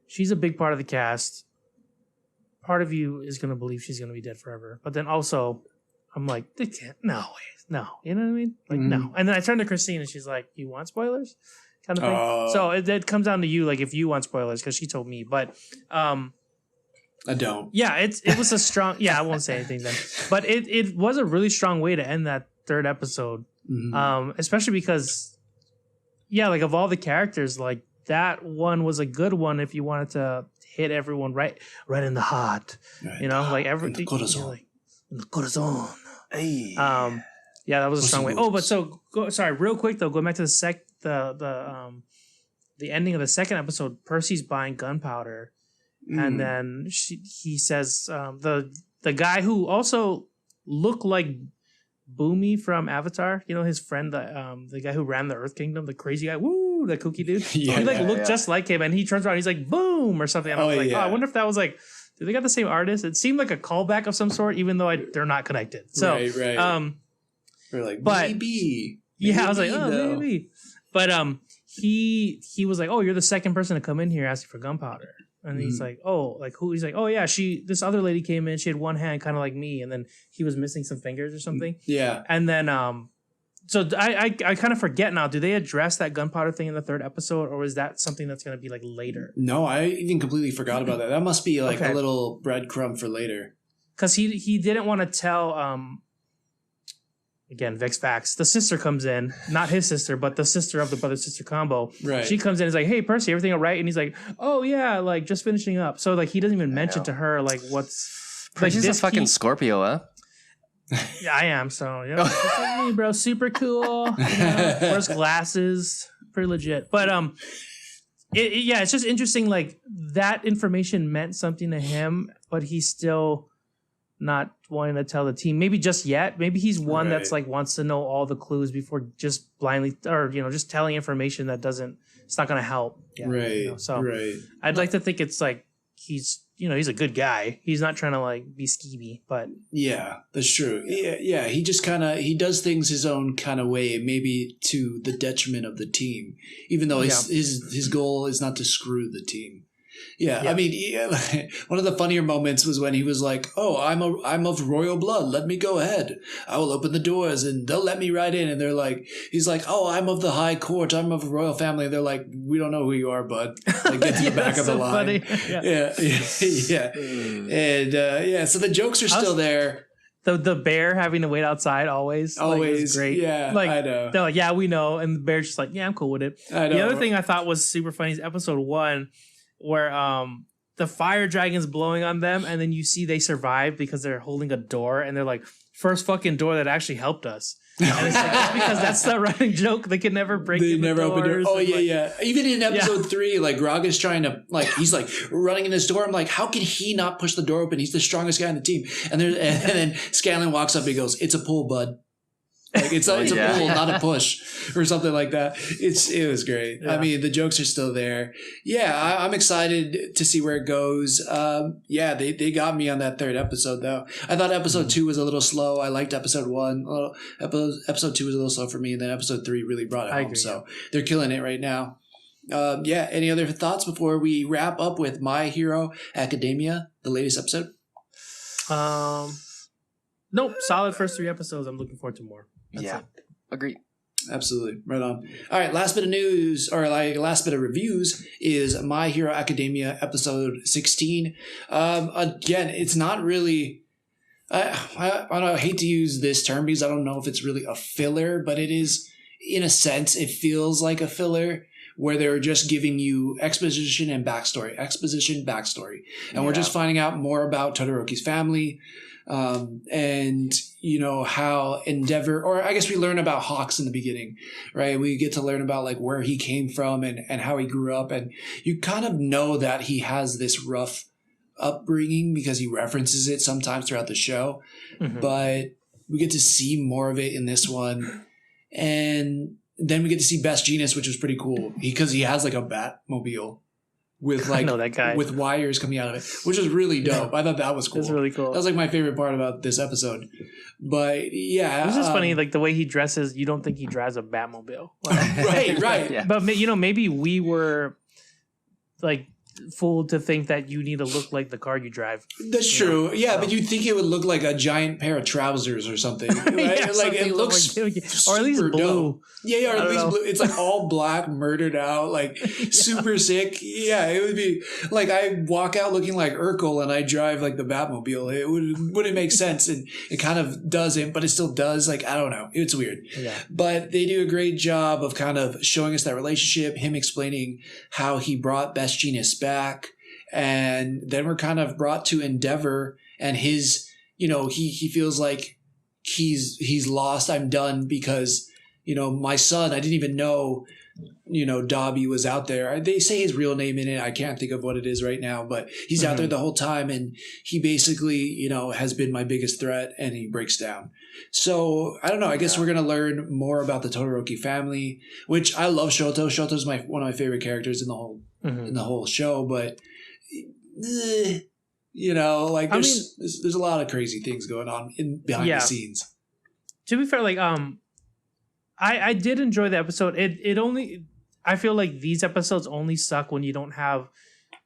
she's a big part of the cast. Part of you is gonna believe she's gonna be dead forever, but then also. I'm like, they can't. No, you know what I mean? Like, no. And then I turned to Christine and she's like, you want spoilers? Kind of thing. So it comes down to you, like, if you want spoilers, because she told me. But I don't. Yeah, it was a strong. Yeah, I won't say anything then. But it was a really strong way to end that third episode, especially because, like of all the characters, like that one was a good one if you wanted to hit everyone right in the heart. Right. Like every. In the corazon. Hey. That was a strong way. Oh, but sorry, real quick though, going back to the ending of the second episode, Percy's buying gunpowder, and then he says the guy who also looked like Boomy from Avatar, his friend, the guy who ran the Earth Kingdom, the crazy guy, the kooky dude. He looked just like him, and he turns around, he's like boom or something. And I was like, I wonder if that was like. Do they got the same artist? It seemed like a callback of some sort, even though they're not connected. So, right. We're like, maybe. Yeah, I was like, maybe. But he was like, oh, you're the second person to come in here asking for gunpowder. And he's like, oh, like who? He's like, oh yeah, this other lady came in. She had one hand, kind of like me, and then he was missing some fingers or something. Yeah. And then So I kind of forget now. Do they address that gunpowder thing in the third episode, or is that something that's going to be like later? No, I even completely forgot about that. That must be like a little breadcrumb for later. Because he didn't want to tell. Again, Vix Facts. The sister comes in, not his sister, but the sister of the brother sister combo. Right. She comes in and is like, "Hey, Percy, everything all right?" And he's like, "Oh yeah, like just finishing up." So like he doesn't even mention to her like what's. Percy's a fucking Scorpio, huh? Yeah, I am. So yeah, just like me, bro. Super cool. Wears glasses. Pretty legit. But it's just interesting. Like that information meant something to him, but he's still not wanting to tell the team. Maybe just yet. Maybe he's one that's like wants to know all the clues before just blindly or just telling information that doesn't. It's not going to help. Yeah, right. So I'd like to think it's like he's. He's a good guy. He's not trying to like be skeevy, but yeah, that's true. Yeah. He just he does things his own kind of way, maybe to the detriment of the team, even though his goal is not to screw the team. Yeah. I mean, one of the funnier moments was when he was like, "Oh, I'm of royal blood. Let me go ahead. I will open the doors and they'll let me right in." And they're like, he's like, "Oh, I'm of the high court. I'm of a royal family." And they're like, "We don't know who you are, bud. Like, get to the back of the line." Yeah. And so the jokes are still there. The bear having to wait outside always like, great. Yeah, like, I know. They're like, "Yeah, we know," and the bear's just like, "Yeah, I'm cool with it." I know. The other thing I thought was super funny is episode 1. Where the fire dragon's blowing on them, and then you see they survive because they're holding a door, and they're like, first fucking door that actually helped us. And it's like, just because that's the running joke, they can never break the doors. Oh, yeah. Even in episode 3, like, Raga's trying to, like, he's like running in his door. I'm like, how can he not push the door open? He's the strongest guy on the team. And then Scanlan walks up and he goes, "It's a pull, bud." Like it's a pull, not a push, or something like that. It was great. Yeah. I mean, the jokes are still there. Yeah, I'm excited to see where it goes. They got me on that third episode though. I thought episode 2 was a little slow. I liked episode 1. Episode 2 was a little slow for me, and then episode 3 really brought it home. So they're killing it right now. Any other thoughts before we wrap up with My Hero Academia, the latest episode? Nope. Solid first 3 episodes. I'm looking forward to more. That's it. Agreed. Absolutely. Right on. All right. Last bit of news, or like last bit of reviews, is My Hero Academia episode 16. Again, it's not really, I hate to use this term because I don't know if it's really a filler, but it is, in a sense, it feels like a filler where they're just giving you exposition and backstory. And we're just finding out more about Todoroki's family. And how Endeavor, or I guess we learn about Hawks in the beginning, right? We get to learn about like where he came from and how he grew up. And you kind of know that he has this rough upbringing because he references it sometimes throughout the show, but we get to see more of it in this one. And then we get to see Best Genius, which was pretty cool because he has like a Batmobile with like that guy with wires coming out of it, which was really dope. I thought that was cool. That's really cool. That was like my favorite part about this episode. But yeah, it's just funny, like the way he dresses. You don't think he drives a Batmobile, right? Yeah. But maybe we were like fooled to think that you need to look like the car you drive. That's true. Yeah, but you'd think it would look like a giant pair of trousers or something, right? Like it looks or at least blue. Dope. Yeah, or at least blue. It's like all black, murdered out, like super sick. Yeah, it would be like I walk out looking like Urkel and I drive like the Batmobile. It wouldn't make sense, and it kind of doesn't, but it still does. Like I don't know, it's weird. Yeah. But they do a great job of kind of showing us that relationship. Him explaining how he brought Best Genius back, and then we're kind of brought to Endeavor and his. He feels like he's lost. I'm done because. My son, I didn't even know, Dobby was out there. They say his real name in it. I can't think of what it is right now, but he's out there the whole time. And he basically, has been my biggest threat, and he breaks down. So I don't know. I guess we're going to learn more about the Todoroki family, which I love Shoto. Shoto's one of my favorite characters in the whole show. But, there's a lot of crazy things going on behind the scenes. To be fair, I did enjoy the episode. I feel like these episodes only suck when you don't have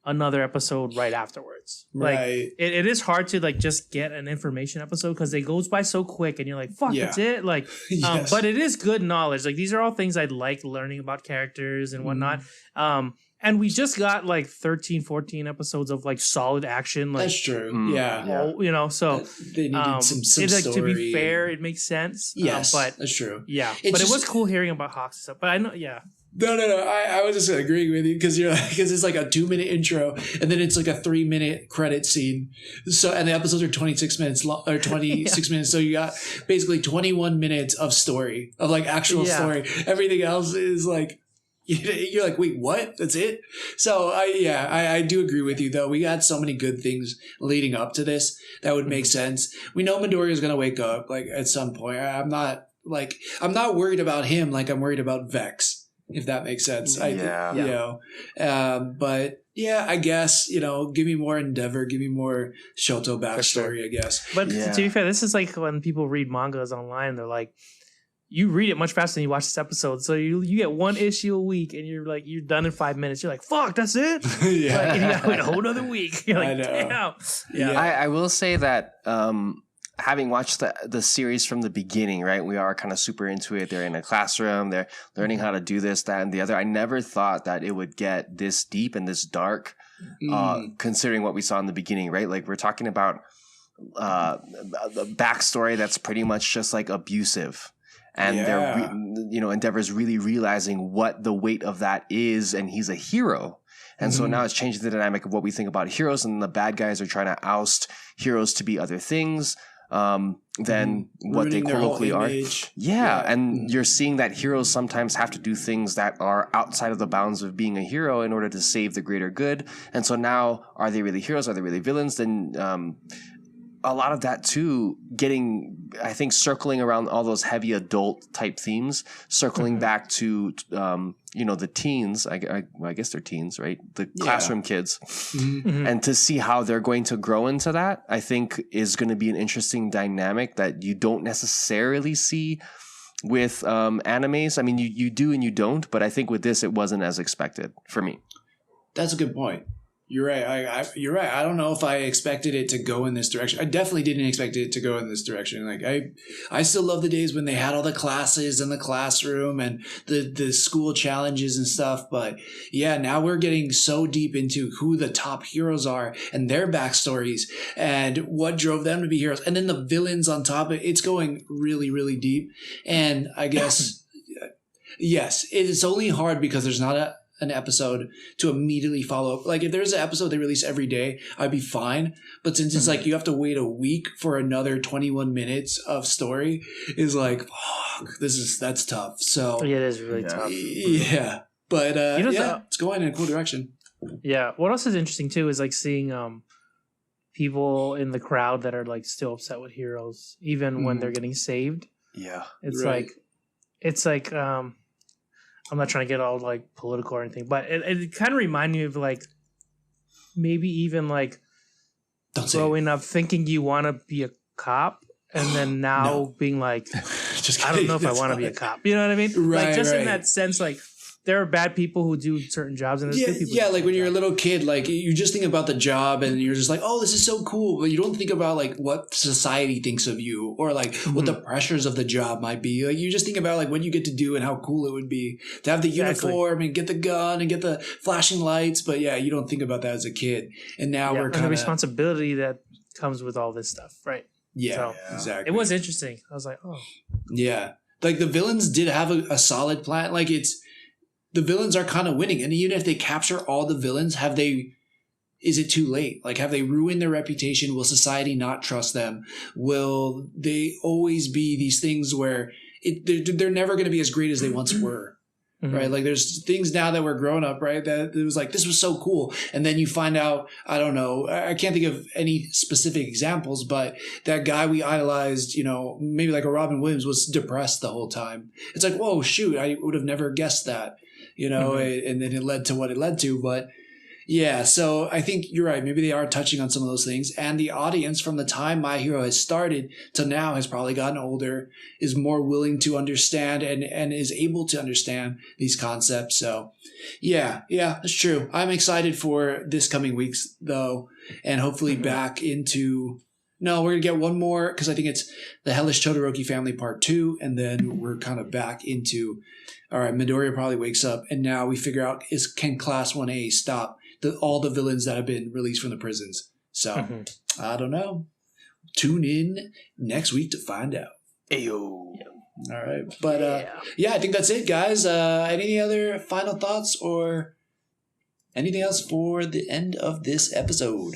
another episode right afterwards. Like Right. it is hard to like just get an information episode because it goes by so quick and you're like, fuck, Yeah. that's it. Like, Yes. but it is good knowledge. Like these are all things I'd like learning about characters and whatnot. And we just got like 13, 14 episodes of like solid action. Like, That's true. Yeah. you know, so They needed some it's like, to story. be fair, it makes sense. Yes, but that's true. yeah, It's but it was just- cool hearing about Hawks and stuff. But I know, yeah. No. I was just agreeing with you because it's like a 2-minute intro and then it's like a 3-minute credit scene. So and the episodes are 26 minutes long or 26 minutes. So you got basically 21 minutes of story of like actual story. Everything else is like you're like, wait, what? That's it? So I do agree with you though. We got so many good things leading up to this that would make sense. We know Midoriya is gonna wake up like at some point. I'm not worried about him like I'm worried about Vex. If that makes sense. But yeah, I guess, give me more Endeavor, give me more Shoto backstory, I guess. But to be fair, this is like when people read mangas online, they're like, you read it much faster than you watch this episode. So you get one issue a week and you're done in 5 minutes. You're like, fuck, that's it? Yeah. Like, and you gotta wait a whole other week. You're like, I know. damn. Yeah. I will say that having watched the series from the beginning, right? We are kind of super into it. They're in a classroom. They're learning how to do this, that, and the other. I never thought that it would get this deep and this dark, considering what we saw in the beginning, right? Like we're talking about the backstory that's pretty much just like abusive. And they're, Endeavor's really realizing what the weight of that is, and he's a hero. And so now it's changing the dynamic of what we think about heroes, and the bad guys are trying to oust heroes to be other things than what they colloquially are. And you're seeing that heroes sometimes have to do things that are outside of the bounds of being a hero in order to save the greater good. And so now, are they really heroes? Are they really villains? Then a lot of that too, I think circling around all those heavy adult type themes, circling back to, the teens, I guess they're teens, right? The classroom kids. And to see how they're going to grow into that, I think is going to be an interesting dynamic that you don't necessarily see with animes. I mean, you do and you don't, but I think with this, it wasn't as expected for me. That's a good point. You're right. You're right. I don't know if I expected it to go in this direction. I definitely didn't expect it to go in this direction. Like I still love the days when they had all the classes in the classroom and the school challenges and stuff. But yeah, now we're getting so deep into who the top heroes are and their backstories and what drove them to be heroes. And then the villains on top of it. It's going really, really deep. And I guess, yes, it's only hard because there's not an episode to immediately follow up. Like if there's an episode they release every day, I'd be fine. But since it's like you have to wait a week for another 21 minutes of story, is like, fuck, that's tough. So it is really tough. Yeah. But it's going in a cool direction. Yeah. What else is interesting too is like seeing people in the crowd that are like still upset with heroes, even when they're getting saved. Yeah. It's like I'm not trying to get all like political or anything, but it kind of reminded me of like maybe even like growing up thinking you want to be a cop and then now being like, I don't know if I want to be a cop. You know what I mean? Right, like just in that sense, like there are bad people who do certain jobs and there's good people. Yeah, like when you're a little kid, like you just think about the job and you're just like, oh, this is so cool. But you don't think about like what society thinks of you or like what the pressures of the job might be. Like you just think about like what you get to do and how cool it would be to have the uniform and get the gun and get the flashing lights. But yeah, you don't think about that as a kid. And now we're kind of the responsibility that comes with all this stuff, right? Yeah, exactly. It was interesting. I was like, oh. Yeah. Like the villains did have a solid plan. Like the villains are kind of winning. And even if they capture all the villains, is it too late? Like, have they ruined their reputation? Will society not trust them? Will they always be these things where they're never going to be as great as they once were? Right? Like there's things now that we're grown up, right? That it was like, this was so cool. And then you find out, I don't know, I can't think of any specific examples, but that guy we idolized, maybe like a Robin Williams was depressed the whole time. It's like, whoa, shoot, I would have never guessed that. And then it led to what it led to. But Yeah, so I think you're right. Maybe they are touching on some of those things. And the audience from the time My Hero has started to now has probably gotten older, is more willing to understand and is able to understand these concepts. So yeah, that's true. I'm excited for this coming weeks though, and hopefully back into... No, we're going to get one more because I think it's the Hellish Todoroki Family Part 2. And then we're kind of back into, all right, Midoriya probably wakes up. And now we figure out, can Class 1A stop all the villains that have been released from the prisons? So, I don't know. Tune in next week to find out. Ayo. Yeah. All right. But yeah, I think that's it, guys. Any other final thoughts or anything else for the end of this episode?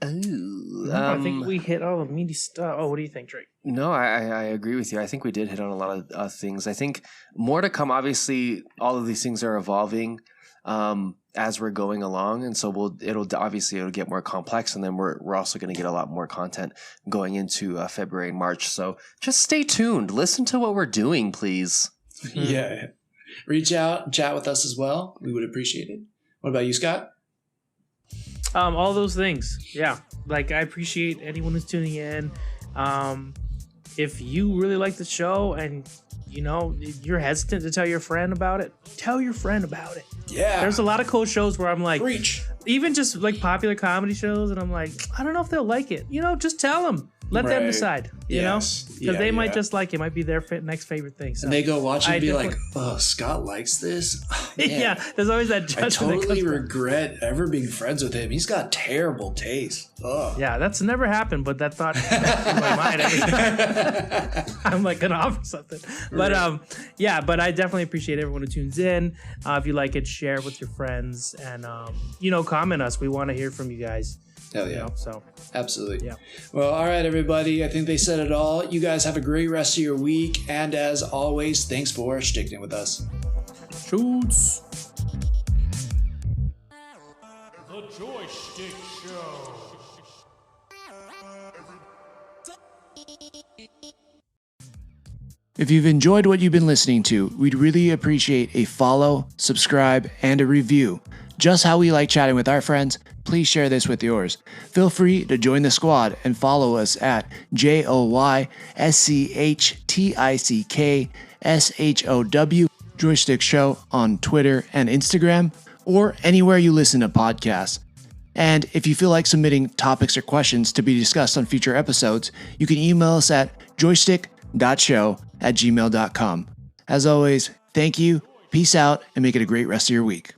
I think we hit all the meaty stuff. Oh, what do you think, Drake? No, I agree with you. I think we did hit on a lot of things. I think more to come. Obviously, all of these things are evolving as we're going along, and so it'll get more complex, and then we're also going to get a lot more content going into February and March. So just stay tuned. Listen to what we're doing, please. Yeah, reach out and chat with us as well. We would appreciate it. What about you, Scott? All those things. Yeah. Like, I appreciate anyone who's tuning in. If you really like the show and, you're hesitant to tell your friend about it, tell your friend about it. Yeah. There's a lot of cool shows where I'm like, preach. Even just like popular comedy shows, and I'm like, I don't know if they'll like it. Just tell them. Let them decide, you know? Because they might just like it. Might be their next favorite thing. So and they go watch it and be like, oh, Scott likes this? Oh, yeah, there's always that judgment. I totally regret ever being friends with him. He's got terrible taste. Oh. Yeah, that's never happened, but that thought in my mind. I'm like going to offer something. But but I definitely appreciate everyone who tunes in. If you like it, share it with your friends. And, comment us. We want to hear from you guys. Hell yeah. So absolutely. Yeah. Well, all right, everybody. I think they said it all. You guys have a great rest of your week. And as always, thanks for sticking with us. Shoots. The Joystick Show. If you've enjoyed what you've been listening to, we'd really appreciate a follow, subscribe, and a review. Just how we like chatting with our friends, please share this with yours. Feel free to join the squad and follow us at JoyStickShow Joystick Show on Twitter and Instagram, or anywhere you listen to podcasts. And if you feel like submitting topics or questions to be discussed on future episodes, you can email us at joystick.show@gmail.com. As always, thank you, peace out, and make it a great rest of your week.